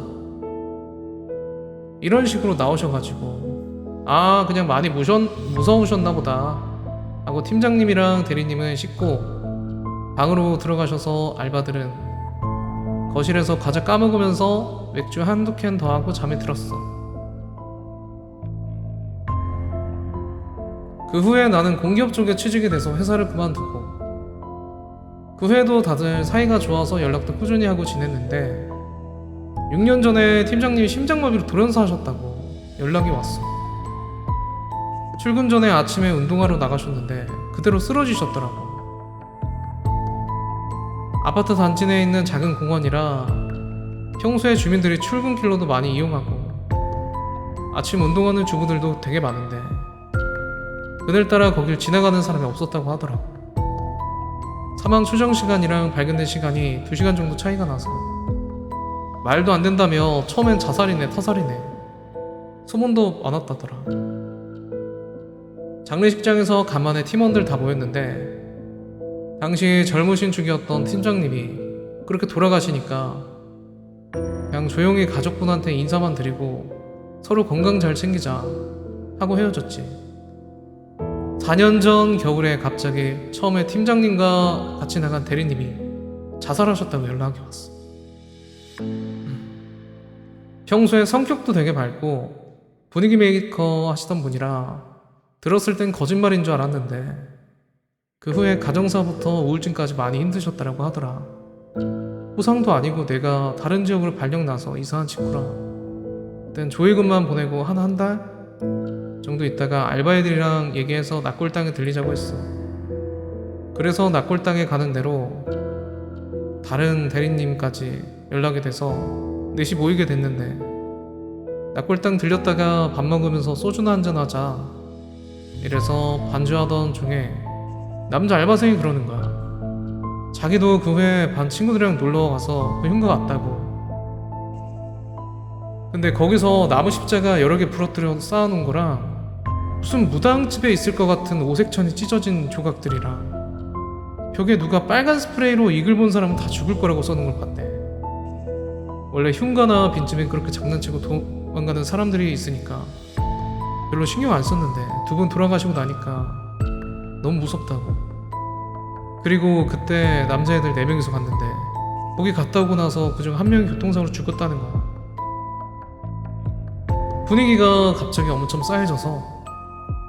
이런 식으로 나오셔가지고 그냥 많이 무서우셨나 보다 하고 팀장님이랑 대리님은 씻고 방으로 들어가셔서 알바들은 거실에서 과자 까먹으면서 맥주 한두 캔 더 하고 잠에 들었어. 그 후에 나는 공기업 쪽에 취직이 돼서 회사를 그만두고 그 후에도 다들 사이가 좋아서 연락도 꾸준히 하고 지냈는데 6년 전에 팀장님이 심장마비로 돌연사 하셨다고 연락이 왔어. 출근 전에 아침에 운동하러 나가셨는데 그대로 쓰러지셨더라고. 아파트 단지 내에 있는 작은 공원이라 평소에 주민들이 출근길로도 많이 이용하고 아침 운동하는 주부들도 되게 많은데 그늘따라 거길 지나가는 사람이 없었다고 하더라고. 사망 추정 시간이랑 발견된 시간이 2시간 정도 차이가 나서 말도 안 된다며 처음엔 자살이네 타살이네 소문도 많았다더라. 장례식장에서 간만에 팀원들 다 모였는데 당시 젊으신 중이었던 팀장님이 그렇게 돌아가시니까 그냥 조용히 가족분한테 인사만 드리고 서로 건강 잘 챙기자 하고 헤어졌지. 4년 전 겨울에 갑자기 처음에 팀장님과 같이 나간 대리님이 자살하셨다고 연락이 왔어. 평소에 성격도 되게 밝고 분위기 메이커 하시던 분이라 들었을 땐 거짓말인 줄 알았는데 그 후에 가정사부터 우울증까지 많이 힘드셨다고 하더라. 호상도 아니고 내가 다른 지역으로 발령나서 이사한 친구라 그땐 조의금만 보내고 한 달 정도 있다가 알바애들이랑 얘기해서 낙골당에 들리자고 했어. 그래서 낙골당에 가는 대로 다른 대리님까지 연락이 돼서 넷이 모이게 됐는데 낙골당 들렸다가 밥 먹으면서 소주나 한잔 하자 이래서 반주하던 중에 남자 알바생이 그러는 거야. 자기도 그 후에 반 친구들이랑 놀러 가서 그 흉가 같다고. 근데 거기서 나무 십자가 여러 개 부러뜨려 쌓아놓은 거랑 무슨 무당집에 있을 것 같은 오색천이 찢어진 조각들이랑 벽에 누가 빨간 스프레이로 이글 본 사람은 다 죽을 거라고 써놓은 걸 봤대. 원래 흉가나 빈집에 그렇게 장난치고 도망가는 사람들이 있으니까 별로 신경 안 썼는데 두 분 돌아가시고 나니까 너무 무섭다고. 그리고 그때 남자애들 4명이서 갔는데 거기 갔다 오고 나서 그중 한 명이 교통사고로 죽었다는 거야. 분위기가 갑자기 엄청 싸해져서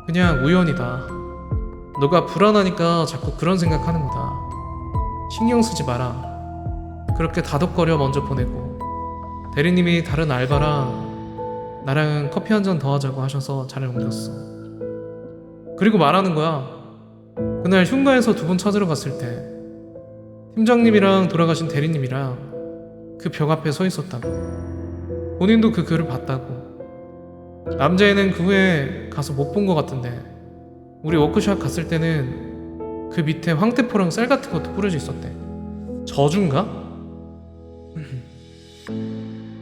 그냥 우연이다. 너가 불안하니까 자꾸 그런 생각하는 거다. 신경 쓰지 마라. 그렇게 다독거려 먼저 보내고 대리님이 다른 알바랑 나랑 커피 한 잔 더 하자고 하셔서 자리를 옮겼어. 그리고 말하는 거야. 그날 흉가에서 두 분 찾으러 갔을 때 팀장님이랑 돌아가신 대리님이랑 그 벽 앞에 서 있었다고. 본인도 그 글을 봤다고. 남자애는 그 후에 가서 못 본 것 같은데 우리 워크숍 갔을 때는 그 밑에 황태포랑 쌀 같은 것도 뿌려져 있었대. 저주인가?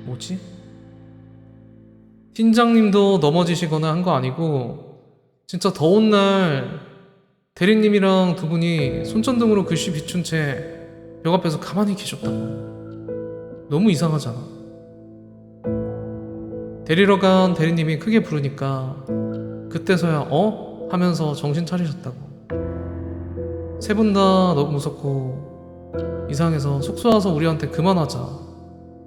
뭐지? 팀장님도 넘어지시거나 한 거 아니고 진짜 더운 날 대리님이랑 두 분이 손전등으로 글씨 비춘 채 벽 앞에서 가만히 계셨다고. 너무 이상하잖아. 데리러 간 대리님이 크게 부르니까 그때서야 어? 하면서 정신 차리셨다고. 세 분 다 너무 무섭고 이상해서 숙소 와서 우리한테 그만하자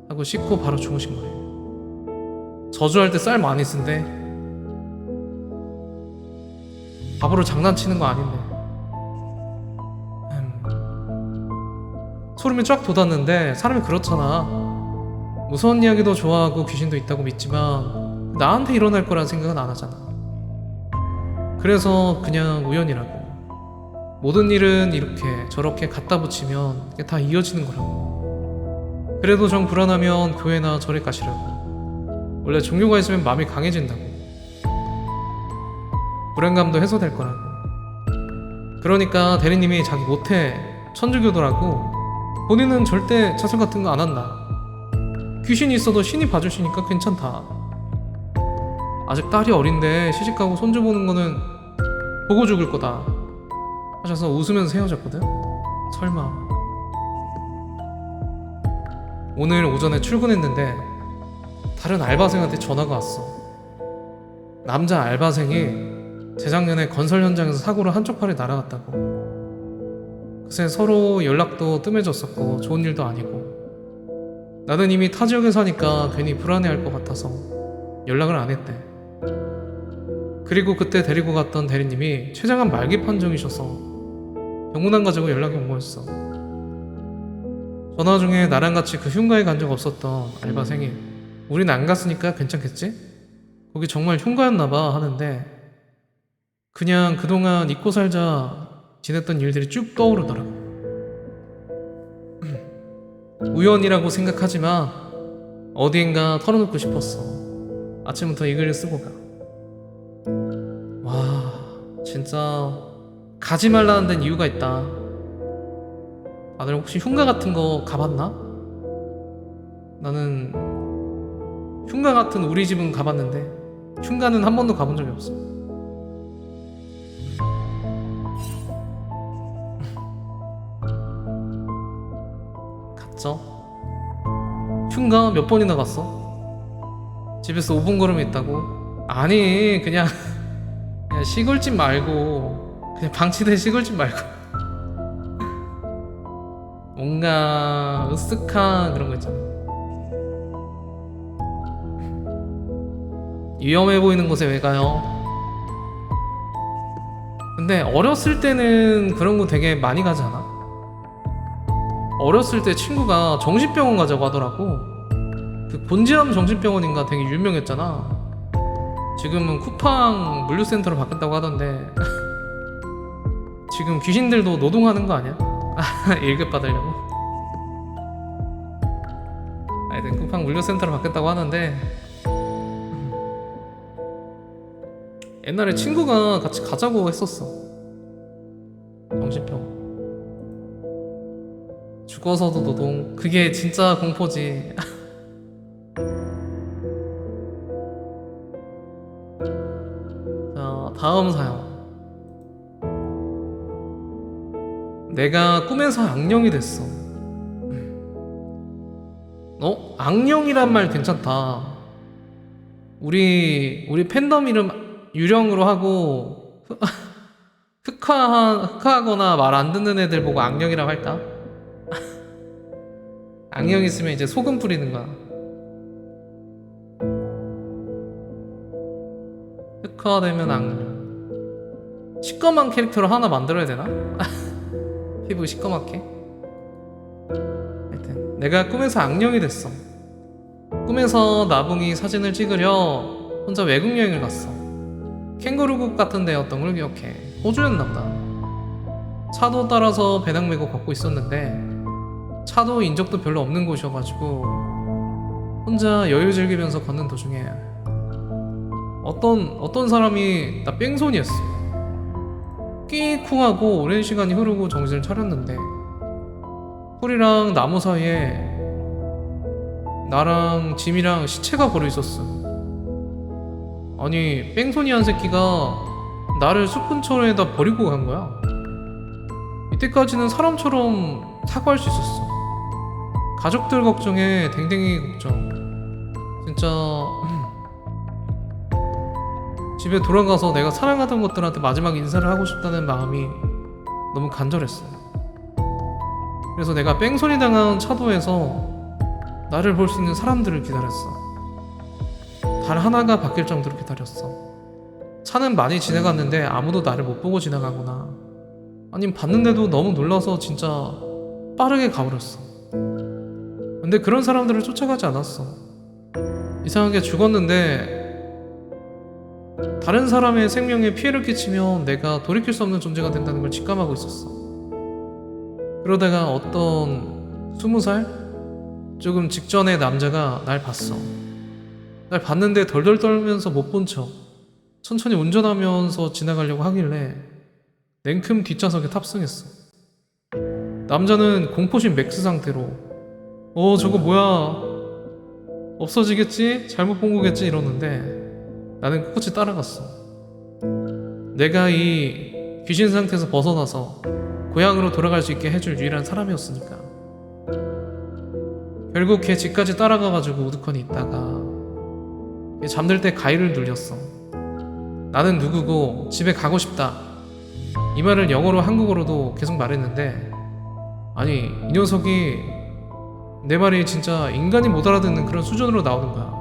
하고 씻고 바로 주무신 거예요. 저주할 때 쌀 많이 쓴대. 밥으로 장난치는 거 아닌데. 소름이 쫙 돋았는데 사람이 그렇잖아. 무서운 이야기도 좋아하고 귀신도 있다고 믿지만 나한테 일어날 거란 생각은 안 하잖아. 그래서 그냥 우연이라고. 모든 일은 이렇게 저렇게 갖다 붙이면 이게 다 이어지는 거라고. 그래도 정 불안하면 교회나 절에 가시라고. 원래 종교가 있으면 마음이 강해진다고. 불안감도 해소될 거라고. 그러니까 대리님이 자기 모태 천주교도라고 본인은 절대 자살 같은 거 안 한다. 귀신이 있어도 신이 봐주시니까 괜찮다. 아직 딸이 어린데 시집가고 손주 보는 거는 보고 죽을 거다 하셔서 웃으면서 헤어졌거든. 설마. 오늘 오전에 출근했는데 다른 알바생한테 전화가 왔어. 남자 알바생이 재작년에 건설 현장에서 사고로 한쪽 팔이 날아갔다고. 그새 서로 연락도 뜸해졌었고 좋은 일도 아니고 나는 이미 타 지역에 사니까 괜히 불안해할 것 같아서 연락을 안 했대. 그리고 그때 데리고 갔던 대리님이 췌장암 말기 판정이셔서 병원 안 가자고 연락이 온 거였어. 전화 중에 나랑 같이 그 흉가에 간 적 없었던 알바 생일. 우린 안 갔으니까 괜찮겠지? 거기 정말 흉가였나봐 하는데 그냥 그동안 잊고 살자 지냈던 일들이 쭉 떠오르더라고. 우연이라고 생각하지만 어디엔가 털어놓고 싶었어. 아침부터 이 글을 쓰고 가. 와, 진짜 가지 말라는 데는 이유가 있다. 다들 혹시 흉가 같은 거 가봤나? 나는 흉가 같은 우리 집은 가봤는데 흉가는 한 번도 가본 적이 없어. 갔죠? 흉가 몇 번이나 갔어? 집에서 5분 걸음에 있다고? 아니 그냥 시골집 말고 그냥 방치된 시골집 말고 뭔가 으쓱한 그런 거 있잖아. 위험해 보이는 곳에 왜 가요? 근데 어렸을 때는 그런 거 되게 많이 가지 않아? 어렸을 때 친구가 정신병원 가자고 하더라고. 그 곤지암 정신병원인가 되게 유명했잖아. 지금은 쿠팡 물류센터로 바뀌었다고 하던데 지금 귀신들도 노동하는 거 아니야? 1급 받으려고? 하여튼 쿠팡 물류센터로 바뀌었다고 하는데 옛날에 친구가 같이 가자고 했었어. 정신병원. 죽어서도 노동. 그게 진짜 공포지. 자, 다음 사연. 내가 꿈에서 악령이 됐어. 악령이란 말 괜찮다. 우리 팬덤 이름 유령으로 하고 흑화하거나 말 안 듣는 애들 보고 악령이라고 할까? 악령 있으면 이제 소금 뿌리는 거야. 흑화되면 악령. 시꺼먼 캐릭터를 하나 만들어야 되나? 피부 시꺼멓게. 하여튼 내가 꿈에서 악령이 됐어. 꿈에서 나붕이 사진을 찍으려 혼자 외국 여행을 갔어. 캥거루국 같은 데였던 걸 기억해. 호주였나보다. 차도 따라서 배낭 메고 걷고 있었는데 차도 인적도 별로 없는 곳이어가지고 혼자 여유 즐기면서 걷는 도중에 어떤 사람이 나 뺑소니했어. 끼쿵하고 오랜 시간이 흐르고 정신을 차렸는데 풀이랑 나무 사이에 나랑 짐이랑 시체가 걸어 있었어. 아니 뺑소니한 새끼가 나를 숲 근처에다 버리고 간 거야. 이때까지는 사람처럼 사과할 수 있었어. 가족들 걱정에 댕댕이 걱정. 진짜 집에 돌아가서 내가 사랑하던 것들한테 마지막 인사를 하고 싶다는 마음이 너무 간절했어. 그래서 내가 뺑소니 당한 차도에서 나를 볼 수 있는 사람들을 기다렸어. 단 하나가 바뀔 정도로 기다렸어. 차는 많이 지나갔는데 아무도 나를 못 보고 지나가거나 아니면 봤는데도 너무 놀라서 진짜 빠르게 가버렸어. 근데 그런 사람들을 쫓아가지 않았어. 이상하게 죽었는데 다른 사람의 생명에 피해를 끼치면 내가 돌이킬 수 없는 존재가 된다는 걸 직감하고 있었어. 그러다가 어떤 20살? 조금 직전의 남자가 날 봤어. 날 봤는데 덜덜 떨면서 못 본 척 천천히 운전하면서 지나가려고 하길래 냉큼 뒷좌석에 탑승했어. 남자는 공포심 맥스 상태로 저거 뭐야 없어지겠지? 잘못 본 거겠지? 이러는데 나는 꿋꿋이 따라갔어. 내가 이 귀신 상태에서 벗어나서 고향으로 돌아갈 수 있게 해줄 유일한 사람이었으니까. 결국 걔 집까지 따라가가지고 우두커니 있다가 걔 잠들 때 가위를 눌렸어. 나는 누구고 집에 가고 싶다. 이 말을 영어로 한국어로도 계속 말했는데 아니 이 녀석이 내 말이 진짜 인간이 못 알아듣는 그런 수준으로 나오는 거야.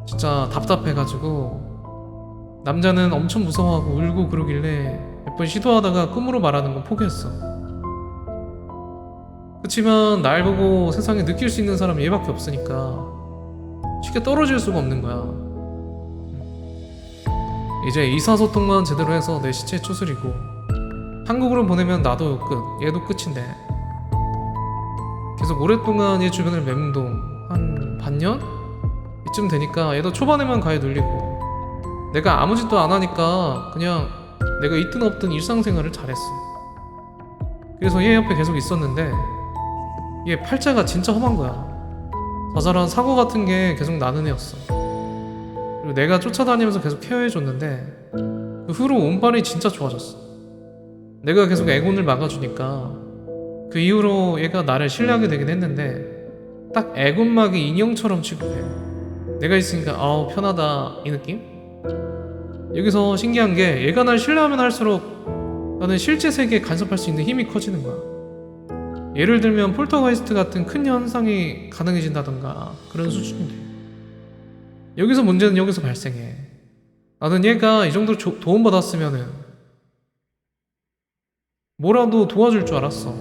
진짜 답답해가지고 남자는 엄청 무서워하고 울고 그러길래 몇 번 시도하다가 꿈으로 말하는 건 포기했어. 그치만 날 보고 세상에 느낄 수 있는 사람은 얘밖에 없으니까 쉽게 떨어질 수가 없는 거야. 이제 의사소통만 제대로 해서 내 시체 추스리고 한국으로 보내면 나도 끝, 얘도 끝인데 계속 오랫동안 얘 주변을 맴동 한 반년? 이쯤 되니까 얘도 초반에만 가해 눌리고 내가 아무 짓도 안 하니까 그냥 내가 있든 없든 일상생활을 잘했어. 그래서 얘 옆에 계속 있었는데 얘 팔자가 진짜 험한 거야. 자잘한 사고 같은 게 계속 나는 애였어. 그리고 내가 쫓아다니면서 계속 케어해줬는데 그 후로 운빨이 진짜 좋아졌어. 내가 계속 애곤을 막아주니까 그 이후로 얘가 나를 신뢰하게 되긴 했는데 딱 애곤막이 인형처럼 취급해. 내가 있으니까 아우 편하다 이 느낌? 여기서 신기한 게 얘가 날 신뢰하면 할수록 나는 실제 세계에 간섭할 수 있는 힘이 커지는 거야. 예를 들면 폴터가이스트 같은 큰 현상이 가능해진다던가 그런 수준인데 여기서 문제는 여기서 발생해. 나는 얘가 이 정도로 도움받았으면은 뭐라도 도와줄 줄 알았어.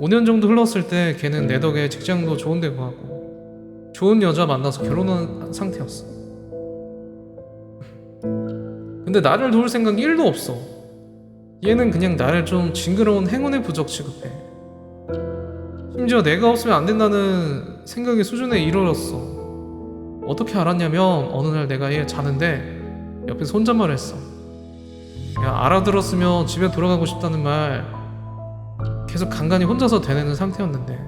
5년 정도 흘렀을 때 걔는 내 덕에 직장도 좋은 데 구하고 좋은 여자 만나서 결혼한 상태였어. 근데 나를 도울 생각이 1도 없어. 얘는 그냥 나를 좀 징그러운 행운의 부적 취급해. 심지어 내가 없으면 안 된다는 생각의 수준에 이르렀어. 어떻게 알았냐면 어느 날 내가 얘 자는데 옆에서 혼잣말을 했어. 야, 알아들었으면 집에 돌아가고 싶다는 말 계속 간간히 혼자서 되뇌는 상태였는데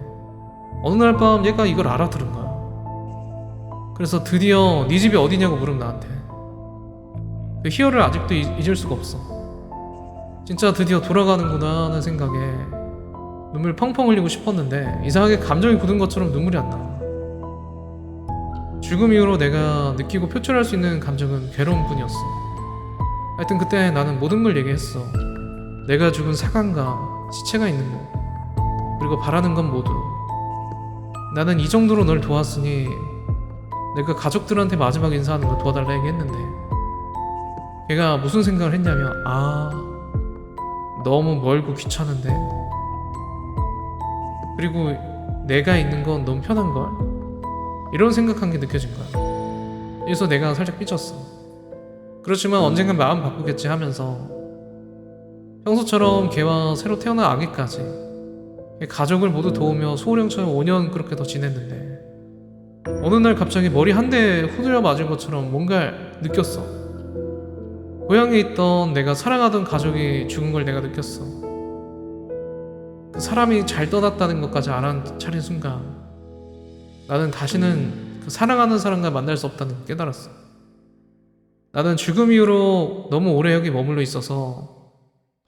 어느 날 밤 얘가 이걸 알아들은 거야. 그래서 드디어 네 집이 어디냐고 물으면 나한테 그 희열을 아직도 잊을 수가 없어. 진짜 드디어 돌아가는구나 하는 생각에 눈물 펑펑 흘리고 싶었는데 이상하게 감정이 굳은 것처럼 눈물이 안 나. 죽음 이후로 내가 느끼고 표출할 수 있는 감정은 괴로움 뿐이었어. 하여튼 그때 나는 모든 걸 얘기했어. 내가 죽은 사관과 시체가 있는 거 그리고 바라는 건 모두 나는 이 정도로 널 도왔으니 내가 가족들한테 마지막 인사하는 걸 도와달라 얘기했는데 걔가 무슨 생각을 했냐면 너무 멀고 귀찮은데 그리고 내가 있는 건 너무 편한걸? 이런 생각한 게 느껴진 거야. 그래서 내가 살짝 삐쳤어. 그렇지만 언젠간 마음 바꾸겠지 하면서 평소처럼 걔와 새로 태어난 아기까지 가족을 모두 도우며 소호령처럼 5년 그렇게 더 지냈는데 어느 날 갑자기 머리 한 대 후들려 맞은 것처럼 뭔가 느꼈어. 고향에 있던 내가 사랑하던 가족이 죽은 걸 내가 느꼈어. 그 사람이 잘 떠났다는 것까지 알아차린 순간 나는 다시는 그 사랑하는 사람과 만날 수 없다는 걸 깨달았어. 나는 죽음 이후로 너무 오래 여기 머물러 있어서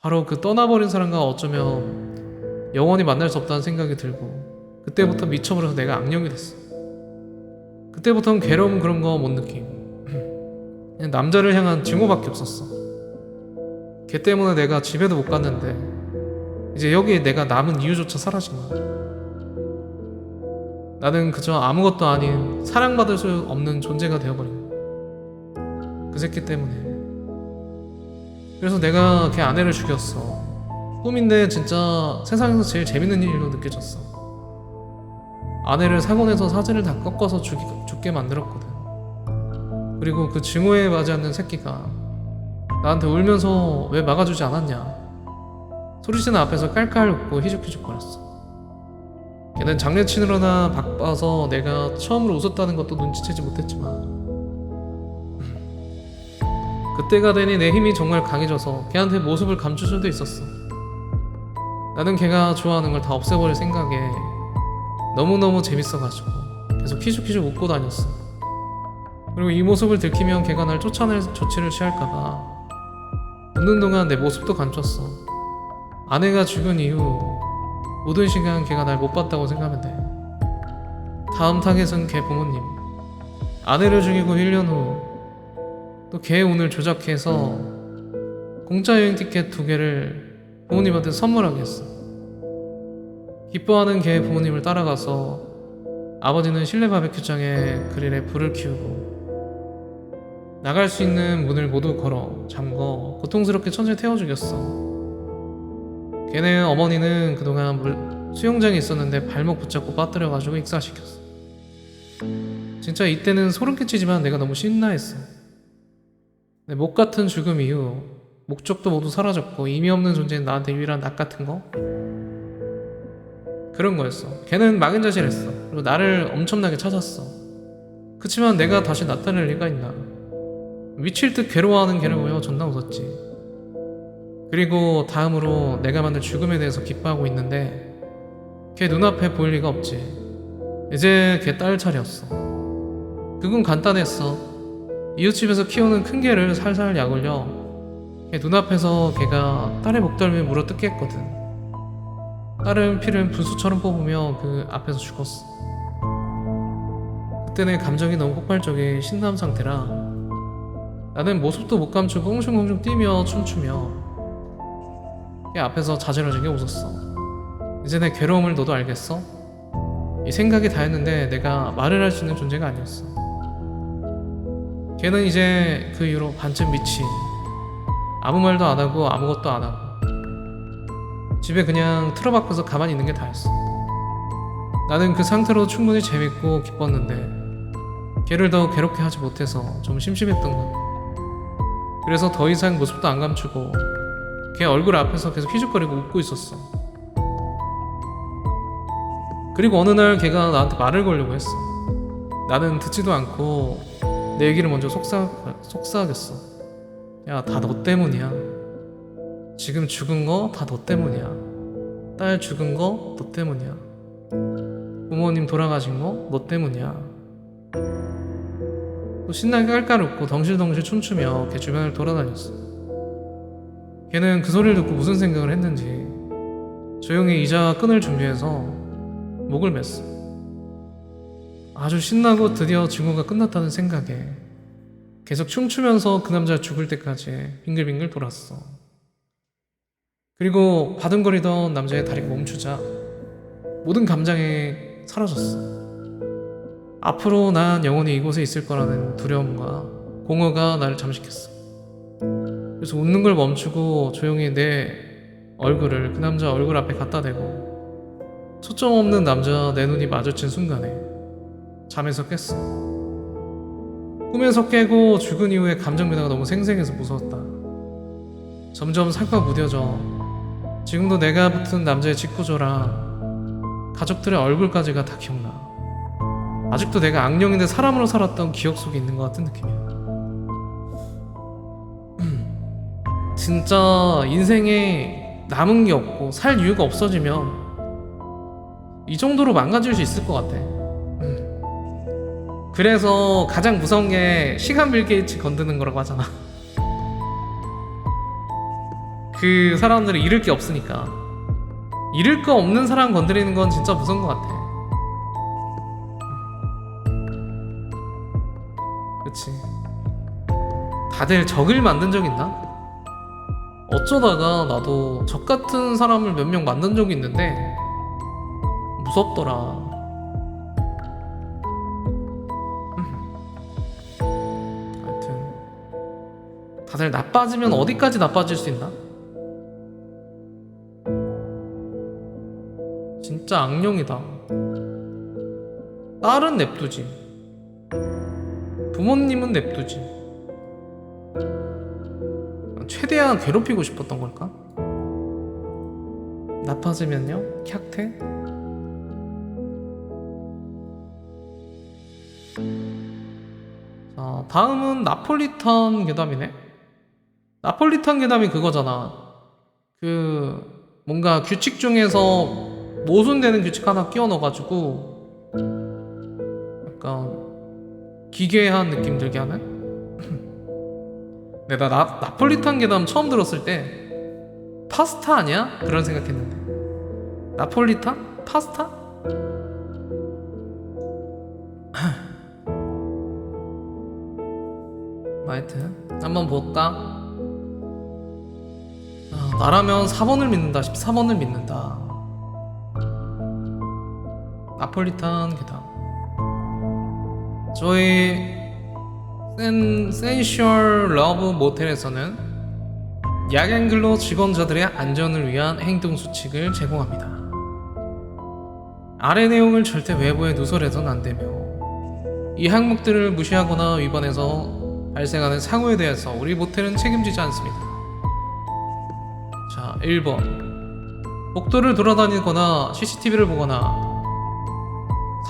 바로 그 떠나버린 사람과 어쩌면 영원히 만날 수 없다는 생각이 들고 그때부터 미쳐버려서 내가 악령이 됐어. 그때부터는 괴로움 그런 거 못 느낌. 그냥 남자를 향한 증오밖에 없었어. 걔 때문에 내가 집에도 못 갔는데 이제 여기에 내가 남은 이유조차 사라진 거야. 나는 그저 아무것도 아닌 사랑받을 수 없는 존재가 되어버린 거야. 그 새끼 때문에. 그래서 내가 걔 아내를 죽였어. 꿈인데 진짜 세상에서 제일 재밌는 일로 느껴졌어. 아내를 사고 내서 사진을 다 꺾어서 죽게 만들었거든. 그리고 그 증오에 맞지 않는 새끼가 나한테 울면서 왜 막아주지 않았냐 소리치는 앞에서 깔깔 웃고 희죽희죽거렸어. 걔는 장난치느라나 바빠서 내가 처음으로 웃었다는 것도 눈치채지 못했지만 그때가 되니 내 힘이 정말 강해져서 걔한테 모습을 감출 수도 있었어. 나는 걔가 좋아하는 걸 다 없애버릴 생각에 너무너무 재밌어가지고 계속 희죽희죽 웃고 다녔어. 그리고 이 모습을 들키면 걔가 날 쫓아낼 조치를 취할까봐 웃는 동안 내 모습도 감췄어. 아내가 죽은 이후 모든 시간 걔가 날 못 봤다고 생각하면 돼. 다음 타겟은 걔 부모님. 아내를 죽이고 1년 후 또 걔 운을 조작해서 공짜 여행 티켓 2개를 부모님한테 선물하게 했어. 기뻐하는 걔 부모님을 따라가서 아버지는 실내 바베큐장에 그릴에 불을 키우고 나갈 수 있는 문을 모두 걸어 잠궈 고통스럽게 천천히 태워 죽였어. 걔네 어머니는 그동안 수영장에 있었는데 발목 붙잡고 빠뜨려가지고 익사시켰어. 진짜 이때는 소름 끼치지만 내가 너무 신나했어. 내 목 같은 죽음 이후 목적도 모두 사라졌고 의미 없는 존재인 나한테 유일한 낙 같은 거? 그런 거였어. 걔는 막연자실했어. 그리고 나를 엄청나게 찾았어. 그치만 내가 다시 나타날 리가 있나. 미칠 듯 괴로워하는 걔를 보며 존나 웃었지. 그리고 다음으로 내가 만든 죽음에 대해서 기뻐하고 있는데 걔 눈앞에 보일 리가 없지. 이제 걔 딸 차례였어. 그건 간단했어. 이웃집에서 키우는 큰 개를 살살 약 올려 걔 눈앞에서 걔가 딸의 목덜미에 물어 뜯게 했거든. 딸은 피를 분수처럼 뽑으며 그 앞에서 죽었어. 그때 내 감정이 너무 폭발적인 신남 상태라 나는 모습도 못 감추고 웅숭웅숭 뛰며 춤추며 걔 앞에서 자지러지게 웃었어. 이제 내 괴로움을 너도 알겠어? 이 생각이 다였는데 내가 말을 할 수 있는 존재가 아니었어. 걔는 이제 그 이후로 반쯤 미친, 아무 말도 안 하고 아무것도 안 하고 집에 그냥 틀어박혀서 가만히 있는 게 다였어. 나는 그 상태로 충분히 재밌고 기뻤는데 걔를 더 괴롭게 하지 못해서 좀 심심했던 거야. 그래서 더 이상 모습도 안 감추고 걔 얼굴 앞에서 계속 휘죽거리고 웃고 있었어. 그리고 어느 날 걔가 나한테 말을 걸려고 했어. 나는 듣지도 않고 내 얘기를 먼저 속삭였어. 야, 다 너 때문이야. 지금 죽은 거 다 너 때문이야. 딸 죽은 거 너 때문이야. 부모님 돌아가신 거 너 때문이야. 또 신나게 깔깔 웃고 덩실덩실 춤추며 걔 주변을 돌아다녔어. 걔는 그 소리를 듣고 무슨 생각을 했는지 조용히 의자와 끈을 준비해서 목을 맸어. 아주 신나고 드디어 증오가 끝났다는 생각에 계속 춤추면서 그 남자가 죽을 때까지 빙글빙글 돌았어. 그리고 바둥거리던 남자의 다리가 멈추자 모든 감정이 사라졌어. 앞으로 난 영원히 이곳에 있을 거라는 두려움과 공허가 나를 잠식했어. 그래서 웃는 걸 멈추고 조용히 내 얼굴을 그 남자 얼굴 앞에 갖다 대고 초점 없는 남자 내 눈이 마주친 순간에 잠에서 깼어. 꿈에서 깨고 죽은 이후에 감정 변화가 너무 생생해서 무서웠다. 점점 살과 무뎌져 지금도 내가 붙은 남자의 직구조랑 가족들의 얼굴까지가 다 기억나. 아직도 내가 악령인데 사람으로 살았던 기억 속에 있는 것 같은 느낌이야. 진짜 인생에 남은 게 없고 살 이유가 없어지면 이 정도로 망가질 수 있을 것 같아. 그래서 가장 무서운 게 시간 빌 게이츠 건드는 거라고 하잖아. 그 사람들은 잃을 게 없으니까. 잃을 거 없는 사람 건드리는 건 진짜 무서운 것 같아. 그치. 다들 적을 만든 적 있나? 어쩌다가 나도 적 같은 사람을 몇 명 만난 적이 있는데 무섭더라. 하여튼 다들 나빠지면 어디까지 나빠질 수 있나? 진짜 악령이다. 딸은 냅두지, 부모님은 냅두지. 최대한 괴롭히고 싶었던 걸까? 나빠지면요? 캬퇴? 자, 다음은 나폴리탄 괴담이네. 나폴리탄 괴담이 그거잖아. 그 뭔가 규칙 중에서 모순되는 규칙 하나 끼워 넣어가지고 약간 기괴한 느낌 들게 하는? 내가 나폴리탄 괴담 처음 들었을 때 파스타 아니야? 그런 생각했는데 나폴리탄? 파스타? 하여튼 한번 볼까? 나라면 4번을 믿는다, 14번을 믿는다. 나폴리탄 괴담. 저희 센슈얼 러브 모텔에서는 야간 근로 직원자들의 안전을 위한 행동 수칙을 제공합니다. 아래 내용을 절대 외부에 누설해서는 안 되며 이 항목들을 무시하거나 위반해서 발생하는 사고에 대해서 우리 모텔은 책임지지 않습니다. 자, 1번. 복도를 돌아다니거나 CCTV를 보거나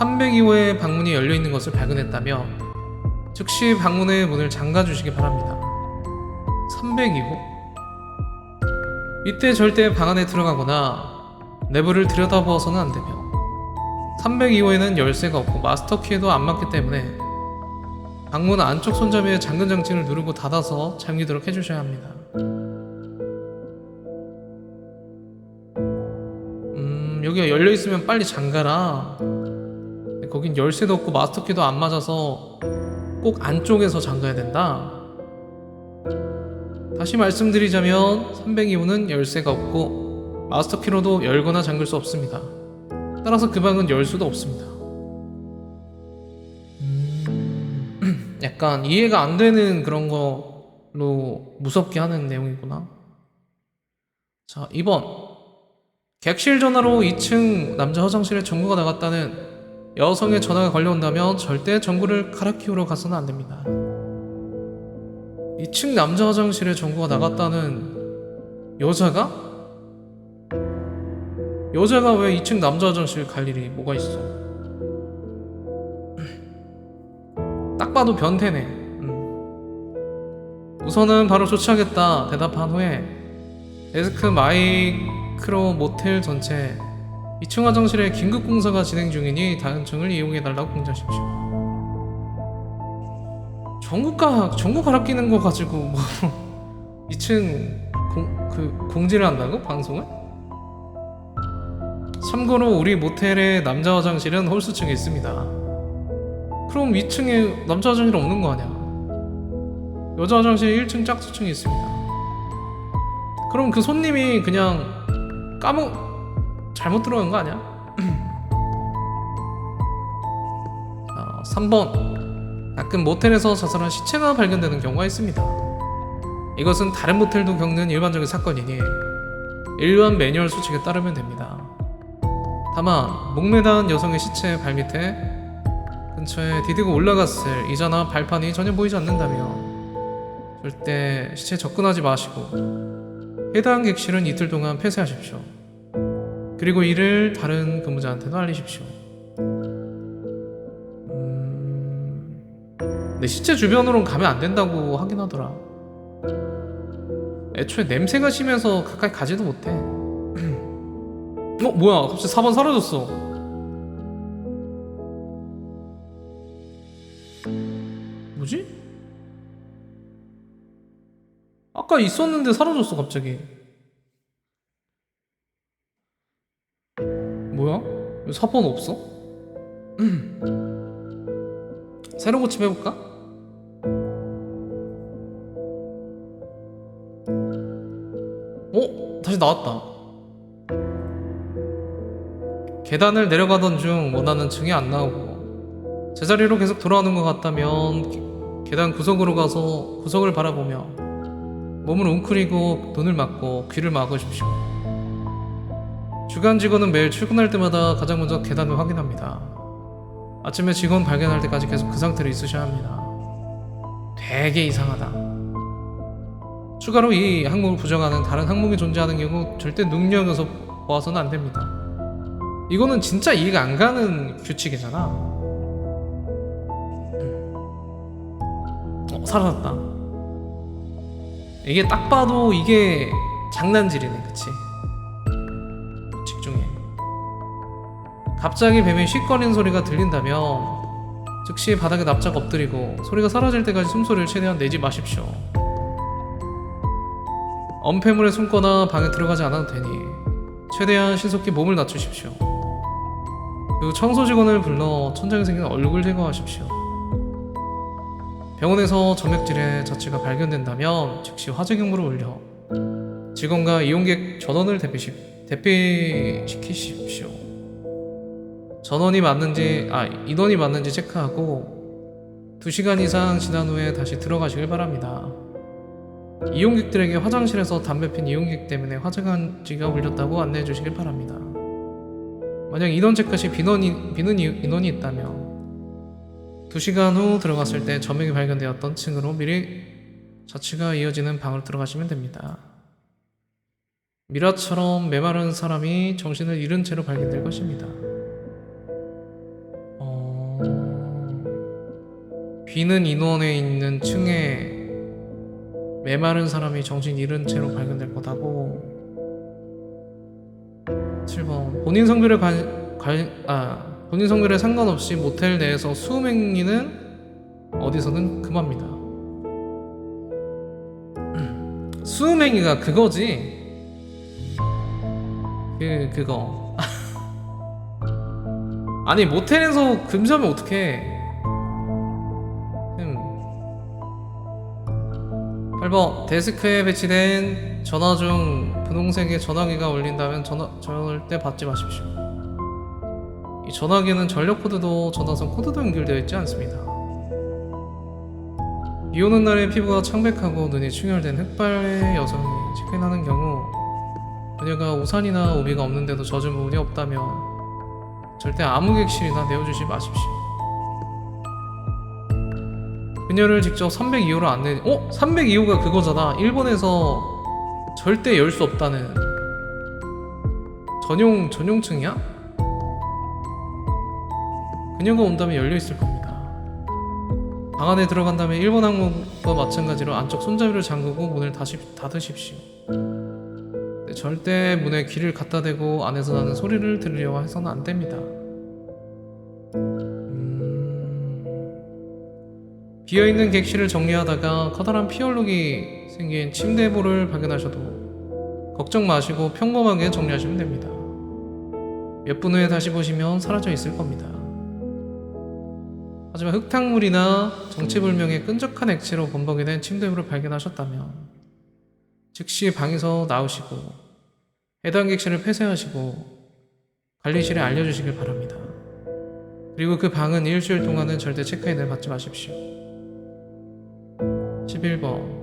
302호의 방문이 열려있는 것을 발견했다면 즉시 방문의 문을 잠가주시기 바랍니다. 302호? 이때 절대 방 안에 들어가거나 내부를 들여다보아서는 안되며 302호에는 열쇠가 없고 마스터키에도 안 맞기 때문에 방문 안쪽 손잡이에 잠금 장치를 누르고 닫아서 잠기도록 해주셔야 합니다. 여기가 열려있으면 빨리 잠가라. 거긴 열쇠도 없고 마스터키도 안 맞아서 꼭 안쪽에서 잠가야 된다. 다시 말씀드리자면 302호는 열쇠가 없고 마스터키로도 열거나 잠글 수 없습니다. 따라서 그 방은 열 수도 없습니다. 약간 이해가 안 되는 그런 걸로 무섭게 하는 내용이구나. 자, 2번. 객실 전화로 2층 남자 화장실에 전구가 나갔다는 여성의 전화가 걸려온다면 절대 전구를 갈아 끼우러 가서는 안 됩니다. 2층 남자 화장실에 전구가 나갔다는 여자가? 여자가 왜 2층 남자 화장실 갈 일이 뭐가 있어? 딱 봐도 변태네. 우선은 바로 조치하겠다 대답한 후에 데스크 마이크로 모텔 전체 2층 화장실에 긴급 공사가 진행 중이니 다른 층을 이용해달라고 공지하십시오. 전구 갈아 끼는 거 가지고 뭐 2층 공지를 한다고? 방송을? 참고로 우리 모텔의 남자 화장실은 홀수층에 있습니다. 그럼 2층에 남자 화장실 없는 거 아니야? 여자 화장실 1층 짝수층에 있습니다. 그럼 그 손님이 그냥 잘못 들어간 거 아니야? 3번. 가끔 모텔에서 자살한 시체가 발견되는 경우가 있습니다. 이것은 다른 모텔도 겪는 일반적인 사건이니 일반 매뉴얼 수칙에 따르면 됩니다. 다만 목매단 여성의 시체 발밑에 근처에 디디고 올라갔을 이자나 발판이 전혀 보이지 않는다면 절대 시체에 접근하지 마시고 해당 객실은 이틀 동안 폐쇄하십시오. 그리고 이를 다른 근무자한테도 알리십시오. 근데 시체 주변으로는 가면 안 된다고 하긴 하더라. 애초에 냄새가 심해서 가까이 가지도 못해. 뭐야, 갑자기 4번 사라졌어. 뭐지? 아까 있었는데 사라졌어 갑자기. 뭐야? 왜 4번 없어? 새로 고침해볼까? 다시 나왔다. 계단을 내려가던 중 원하는 층이 안 나오고 제자리로 계속 돌아오는 것 같다면 계단 구석으로 가서 구석을 바라보며 몸을 웅크리고 눈을 막고 귀를 막으십시오. 주간 직원은 매일 출근할 때마다 가장 먼저 계단을 확인합니다. 아침에 직원 발견할 때까지 계속 그 상태로 있으셔야 합니다. 되게 이상하다. 추가로 이 항목을 부정하는 다른 항목이 존재하는 경우 절대 눈여겨서 보아서는 안 됩니다. 이거는 진짜 이해가 안 가는 규칙이잖아. 사라졌다. 이게 딱 봐도 이게 장난질이네, 그치? 규칙 중에 갑자기 뱀이 쉿거리는 소리가 들린다면 즉시 바닥에 납작 엎드리고 소리가 사라질 때까지 숨소리를 최대한 내지 마십시오. 엄폐물에 숨거나 방에 들어가지 않아도 되니 최대한 신속히 몸을 낮추십시오. 그리고 청소 직원을 불러 천장에 생긴 얼굴 제거하십시오. 병원에서 점액질의 자취가 발견된다면 즉시 화재 경보를 울려 직원과 이용객 전원을 대피시키십시오. 인원이 맞는지 체크하고 2시간 이상 지난 후에 다시 들어가시길 바랍니다. 이용객들에게 화장실에서 담배 핀 이용객 때문에 화재가 울렸다고 안내해 주시길 바랍니다. 만약 인원 체크 시 비는 인원이 있다면 2시간 후 들어갔을 때 점액이 발견되었던 층으로 미리 자취가 이어지는 방으로 들어가시면 됩니다. 미라처럼 메마른 사람이 정신을 잃은 채로 발견될 것입니다. 비는 인원에 있는 층에 메마른 사람이 정신 잃은 채로 발견될 거다고. 7번 본인 성별에 상관없이 모텔 내에서 수음행위는 어디서든 금합니다. 수음행위가 그거지? 그거 아니 모텔에서 금지하면 어떡해. 8번 데스크에 배치된 전화 중 분홍색의 전화기가 울린다면 절대 받지 마십시오. 이 전화기는 전력 코드도 전화선 코드도 연결되어 있지 않습니다. 비 오는 날에 피부가 창백하고 눈이 충혈된 흑발의 여성이 체크인하는 경우 그녀가 우산이나 우비가 없는데도 젖은 부분이 없다면 절대 아무 객실이나 내어주지 마십시오. 그녀를 직접 302호로 안내. 302호가 그거잖아. 일본에서 절대 열 수 없다는 전용층이야? 그녀가 온다면 열려 있을 겁니다. 방 안에 들어간 다음에 일본 항목과 마찬가지로 안쪽 손잡이를 잠그고 문을 다시 닫으십시오. 절대 문에 귀를 갖다 대고 안에서 나는 소리를 들으려고 해서는 안 됩니다. 비어있는 객실을 정리하다가 커다란 피얼룩이 생긴 침대볼을 발견하셔도 걱정 마시고 평범하게 정리하시면 됩니다. 몇 분 후에 다시 보시면 사라져 있을 겁니다. 하지만 흙탕물이나 정체불명의 끈적한 액체로 범벅이 된 침대볼을 발견하셨다면 즉시 방에서 나오시고 해당 객실을 폐쇄하시고 관리실에 알려주시길 바랍니다. 그리고 그 방은 일주일 동안은 절대 체크인을 받지 마십시오. 11번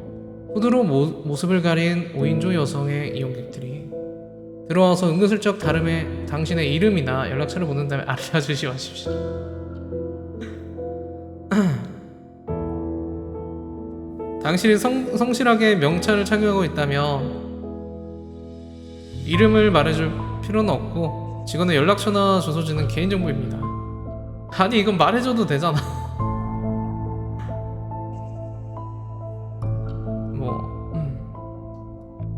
후드로 모습을 가린 5인조 여성의 이용객들이 들어와서 은근슬쩍 당신의 이름이나 연락처를 묻는다면 알려주시 마십시오. 당신이 성실하게 명찰을 착용하고 있다면 이름을 말해줄 필요는 없고 직원의 연락처나 주소지는 개인정보입니다. 아니 이건 말해줘도 되잖아.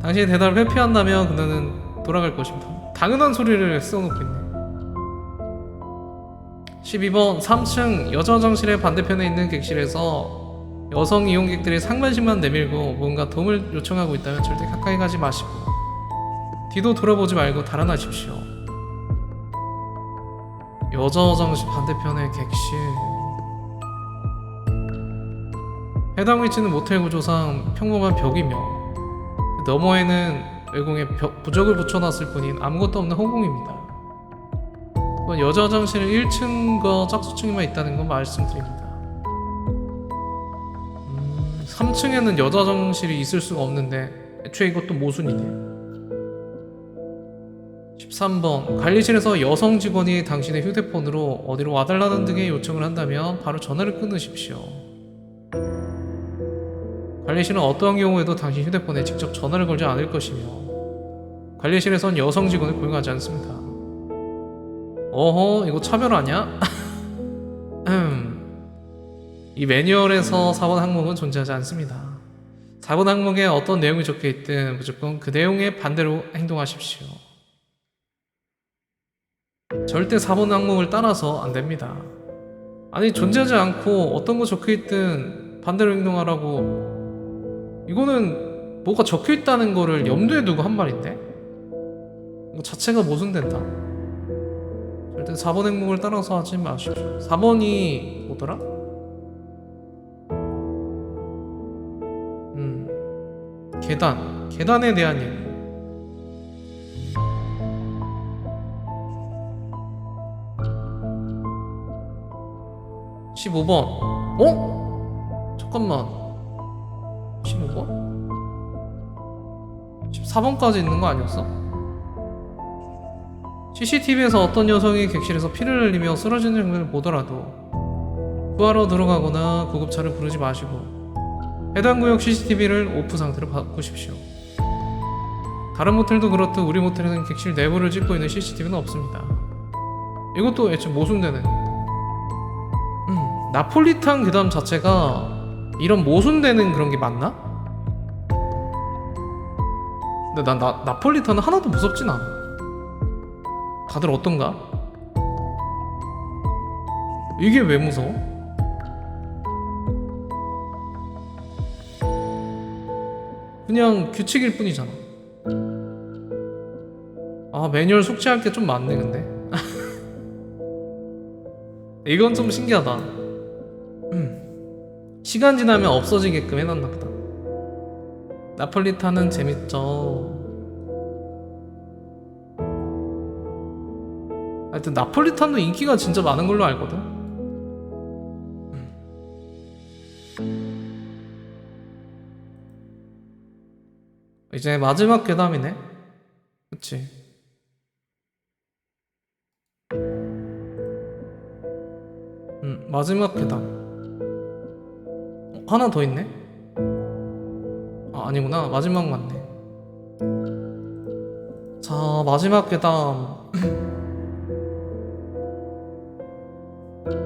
당신이 대답을 회피한다면 그녀는 돌아갈 것입니다. 당연한 소리를 써놓고 있네. 12번 3층 여자 화장실의 반대편에 있는 객실에서 여성 이용객들이 상반신만 내밀고 뭔가 도움을 요청하고 있다면 절대 가까이 가지 마시고 뒤도 돌아보지 말고 달아나십시오. 여자 화장실 반대편의 객실. 해당 위치는 모텔 구조상 평범한 벽이며 그 너머에는 외공에 부적을 붙여놨을 뿐인 아무것도 없는 허공입니다. 여자 화장실은 1층과 짝수층에만 있다는 건 말씀드립니다. 3층에는 여자 화장실이 있을 수가 없는데 애초에 이것도 모순이네. 13번 관리실에서 여성 직원이 당신의 휴대폰으로 어디로 와달라는 등의 요청을 한다면 바로 전화를 끊으십시오. 관리실은 어떠한 경우에도 당신 휴대폰에 직접 전화를 걸지 않을 것이며 관리실에선 여성 직원을 고용하지 않습니다. 어허 이거 차별 아냐? 이 매뉴얼에서 4번 항목은 존재하지 않습니다. 4번 항목에 어떤 내용이 적혀있든 무조건 그 내용에 반대로 행동하십시오. 절대 4번 항목을 따라서 안됩니다. 아니 존재하지 않고 어떤 거 적혀있든 반대로 행동하라고. 이거는 뭐가 적혀있다는 거를 염두에 두고 한 말인데 이거 자체가 모순된다. 절대 4번 행목을 따라서 하지 마십시오. 4번이 뭐더라? 계단에 대한 얘기. (15번) 잠깐만 15번? 14번까지 있는 거 아니었어? CCTV에서 어떤 여성이 객실에서 피를 흘리며 쓰러지는 장면을 보더라도 구하러 들어가거나 구급차를 부르지 마시고 해당 구역 CCTV를 오프 상태로 바꾸십시오. 다른 모텔도 그렇듯 우리 모텔에는 객실 내부를 찍고 있는 CCTV는 없습니다. 이것도 애초에 모순되는 나폴리탄 괴담 자체가 이런 모순되는 그런 게 맞나? 근데 난 나폴리탄은 하나도 무섭진 않아. 다들 어떤가? 이게 왜 무서워? 그냥 규칙일 뿐이잖아. 아, 매뉴얼 숙지할 게 좀 많네 근데. 이건 좀 신기하다. 시간 지나면 없어지게끔 해놨나 보다. 나폴리탄은 재밌죠. 하여튼 나폴리탄도 인기가 진짜 많은 걸로 알거든. 이제 마지막 괴담이네. 그치. 마지막 괴담. 하나 더 있네? 아, 아니구나. 마지막 맞네. 자, 마지막 괴담.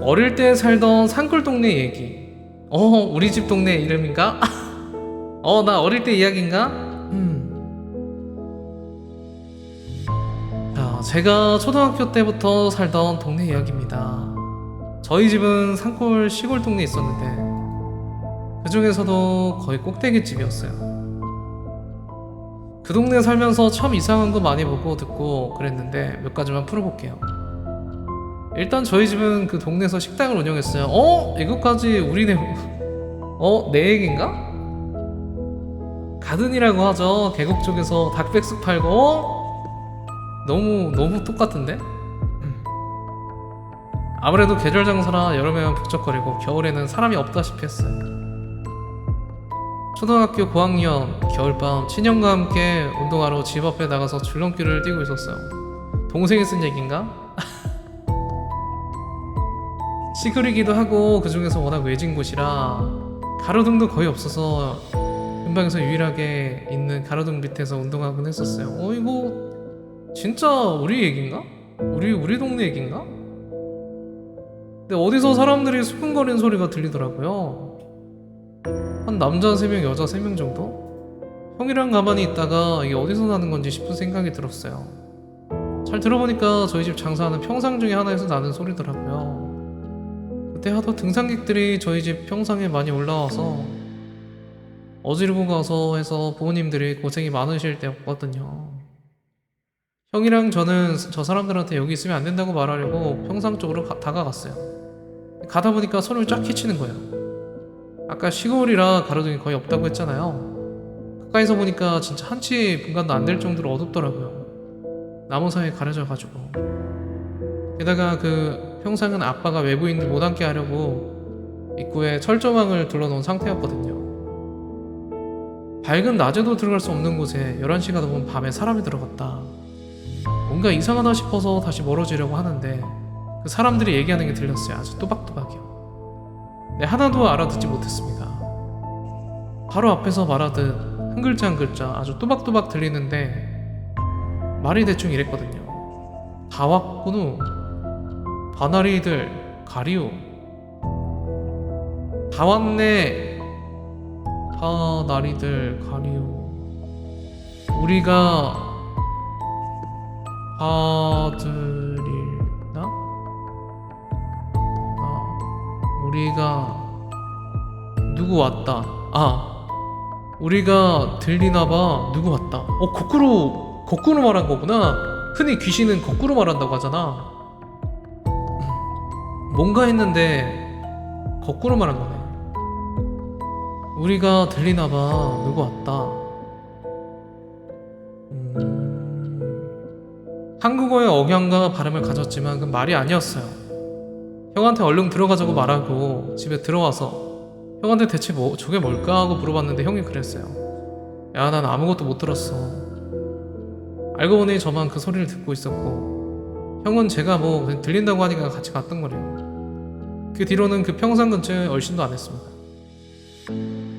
어릴 때 살던 산골 동네 얘기. 우리 집 동네 이름인가? 나 어릴 때 이야기인가? 자, 제가 초등학교 때부터 살던 동네 이야기입니다. 저희 집은 산골 시골 동네에 있었는데 그 중에서도 거의 꼭대기 집이었어요. 그 동네 살면서 참 이상한 거 많이 보고 듣고 그랬는데 몇 가지만 풀어볼게요. 일단 저희 집은 그 동네에서 식당을 운영했어요. 이것까지 우리네 내 얘긴가? 가든이라고 하죠. 계곡 쪽에서 닭백숙 팔고 너무 똑같은데? 아무래도 계절 장사라 여름에만 북적거리고 겨울에는 사람이 없다시피 했어요. 초등학교 고학년 겨울밤 친형과 함께 운동하러 집 앞에 나가서 줄넘기를 뛰고 있었어요. 동생이 쓴 얘긴가? 시골이기도 하고 그 중에서 워낙 외진 곳이라 가로등도 거의 없어서 근방에서 유일하게 있는 가로등 밑에서 운동하곤 했었어요. 이거 진짜 우리 얘긴가? 우리 동네 얘긴가? 근데 어디서 사람들이 수근거리는 소리가 들리더라고요. 한 남자 3명, 여자 3명 정도? 형이랑 가만히 있다가 이게 어디서 나는 건지 싶은 생각이 들었어요. 잘 들어보니까 저희 집 장사하는 평상 중에 하나에서 나는 소리더라고요. 그때 하도 등산객들이 저희 집 평상에 많이 올라와서 어지르고 가서 해서 부모님들이 고생이 많으실 때였거든요. 형이랑 저는 저 사람들한테 여기 있으면 안 된다고 말하려고 평상 쪽으로 다가갔어요. 가다 보니까 손을 쫙 휘치는 거예요. 아까 시골이라 가로등이 거의 없다고 했잖아요. 가까이서 보니까 진짜 한치 분간도 안 될 정도로 어둡더라고요. 나무 사이에 가려져가지고. 게다가 그 평상은 아빠가 외부인들 못 앉게 하려고 입구에 철조망을 둘러놓은 상태였거든요. 밝은 낮에도 들어갈 수 없는 곳에 11시가 넘은 밤에 사람이 들어갔다. 뭔가 이상하다 싶어서 다시 멀어지려고 하는데 그 사람들이 얘기하는 게 들렸어요. 아주 또박또박이요. 네, 하나도 알아듣지 못했습니다. 바로 앞에서 말하듯 한 글자 한 글자 아주 또박또박 들리는데 말이 대충 이랬거든요. 다 왔구누 바나리들 가리우 다 왔네 바나리들 가리우 우리가 봐드릴나? 우리가 누구 왔다. 우리가 들리나봐. 누구 왔다. 거꾸로 말한 거구나. 흔히 귀신은 거꾸로 말한다고 하잖아. 뭔가 했는데 거꾸로 말한 거네. 우리가 들리나봐. 누구 왔다. 한국어의 억양과 발음을 가졌지만 그건 말이 아니었어요. 형한테 얼른 들어가자고 말하고 집에 들어와서 형한테 대체 저게 뭘까 하고 물어봤는데 형이 그랬어요. 야, 난 아무것도 못 들었어. 알고 보니 저만 그 소리를 듣고 있었고 형은 제가 뭐 그냥 들린다고 하니까 같이 갔던 거래요. 그 뒤로는 그 평상 근처에 얼씬도 안 했습니다.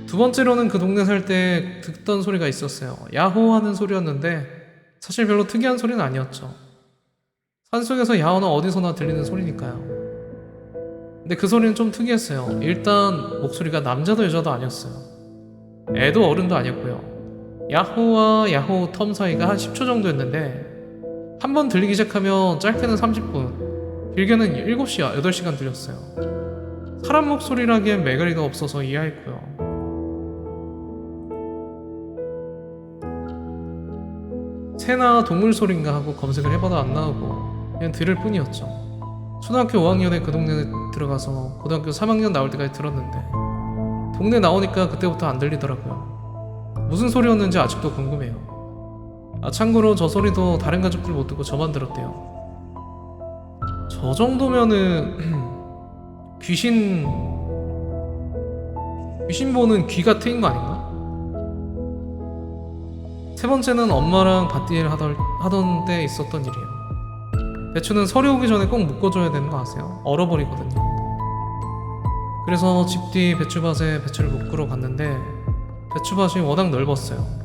두 번째로는 그 동네 살 때 듣던 소리가 있었어요. 야호 하는 소리였는데 사실 별로 특이한 소리는 아니었죠. 산속에서 야호는 어디서나 들리는 소리니까요. 근데 그 소리는 좀 특이했어요. 일단 목소리가 남자도 여자도 아니었어요. 애도 어른도 아니었고요. 야호와 야호 텀 사이가 한 10초 정도였는데 한 번 들리기 시작하면 짧게는 30분, 길게는 7시간, 8시간 들렸어요. 사람 목소리라기엔 매가리가 없어서 이해했고요. 새나 동물 소린가 하고 검색을 해봐도 안 나오고 그냥 들을 뿐이었죠. 초등학교 5학년에 그 동네에 들어가서 고등학교 3학년 나올 때까지 들었는데 동네 나오니까 그때부터 안 들리더라고요. 무슨 소리였는지 아직도 궁금해요. 참고로 저 소리도 다른 가족들 못 듣고 저만 들었대요. 저 정도면은 귀신 보는 귀가 트인 거 아닌가? 세 번째는 엄마랑 밭일 하던 때 있었던 일이에요. 배추는 서리 오기 전에 꼭 묶어줘야 되는 거 아세요? 얼어버리거든요. 그래서 집 뒤 배추밭에 배추를 묶으러 갔는데 배추밭이 워낙 넓었어요.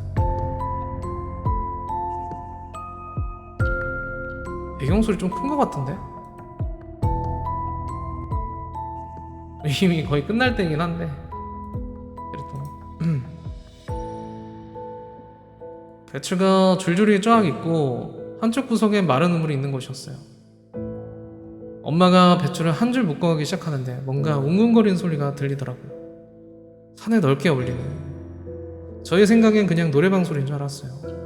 배경소리 좀 큰 거 같은데? 이미 거의 끝날 때이긴 한데 그래도 배추가 줄줄이 쫙 있고 한쪽 구석에 마른 우물이 있는 곳이었어요. 엄마가 배추를 한 줄 묶어가기 시작하는데 뭔가 웅웅거리는 소리가 들리더라고요. 산에 넓게 울리는. 저의 생각엔 그냥 노래방 소리인 줄 알았어요.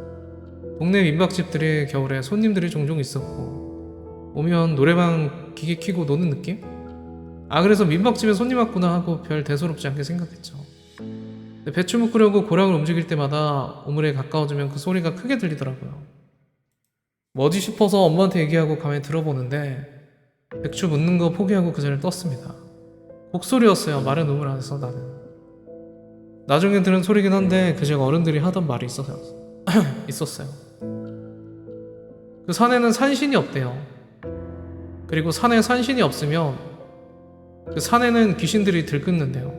동네 민박집들이 겨울에 손님들이 종종 있었고 오면 노래방 기계 켜고 노는 느낌? 그래서 민박집에 손님 왔구나 하고 별 대수롭지 않게 생각했죠. 배추 묶으려고 고랑을 움직일 때마다 우물에 가까워지면 그 소리가 크게 들리더라고요. 뭐지 싶어서 엄마한테 얘기하고 가만히 들어보는데 배추 묶는 거 포기하고 그 자리를 떴습니다. 곡소리였어요. 마른 우물 안에서 나는. 나중에 들은 소리긴 한데 그제 어른들이 하던 말이 있었어요. 그 산에는 산신이 없대요. 그리고 산에 산신이 없으면 그 산에는 귀신들이 들끓는데요.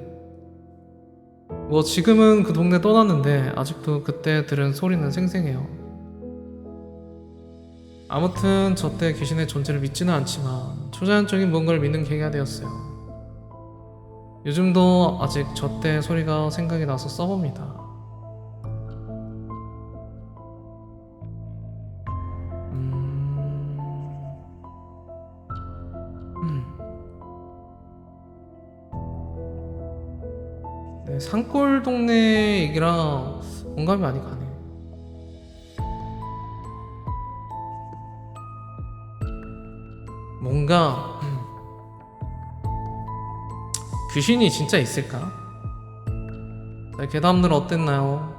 뭐 지금은 그 동네 떠났는데 아직도 그때 들은 소리는 생생해요. 아무튼 저 때 귀신의 존재를 믿지는 않지만 초자연적인 뭔가를 믿는 계기가 되었어요. 요즘도 아직 저 때 소리가 생각이 나서 써봅니다. 네, 산골 동네 얘기랑 공감이 많이 가네. 뭔가 귀신이 진짜 있을까? 네, 괴담들 어땠나요?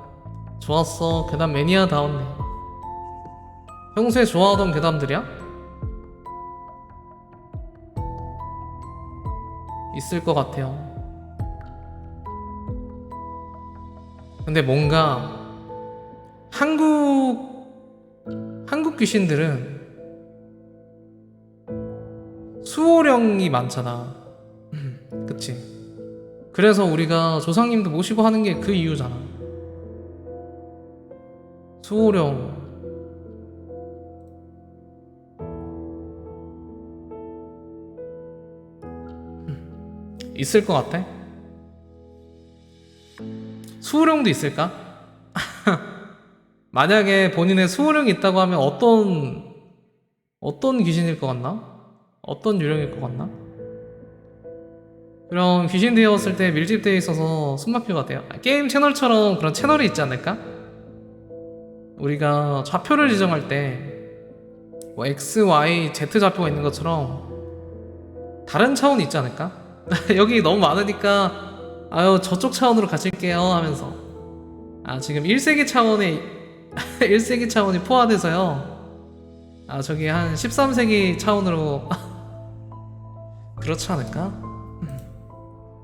좋았어. 괴담 매니아다웠네. 평소에 좋아하던 괴담들이야? 있을 것 같아요. 근데 뭔가 한국 귀신들은 수호령이 많잖아. 그치? 그래서 우리가 조상님도 모시고 하는 게 그 이유잖아. 수호령. 있을 것 같아? 수호령도 있을까? 만약에 본인의 수호령이 있다고 하면 어떤 귀신일 것 같나? 어떤 유령일 것 같나? 그럼 귀신 되었을 때 밀집되어 있어서 숨막힐 것 같아요. 게임 채널처럼 그런 채널이 있지 않을까? 우리가 좌표를 지정할 때 뭐 X, Y, Z 좌표가 있는 것처럼 다른 차원이 있지 않을까? 여기 너무 많으니까 저쪽 차원으로 가실게요 하면서 지금 1세기 차원에 1세기 차원이 포함돼서요. 저기 한 13세기 차원으로 그렇지 않을까?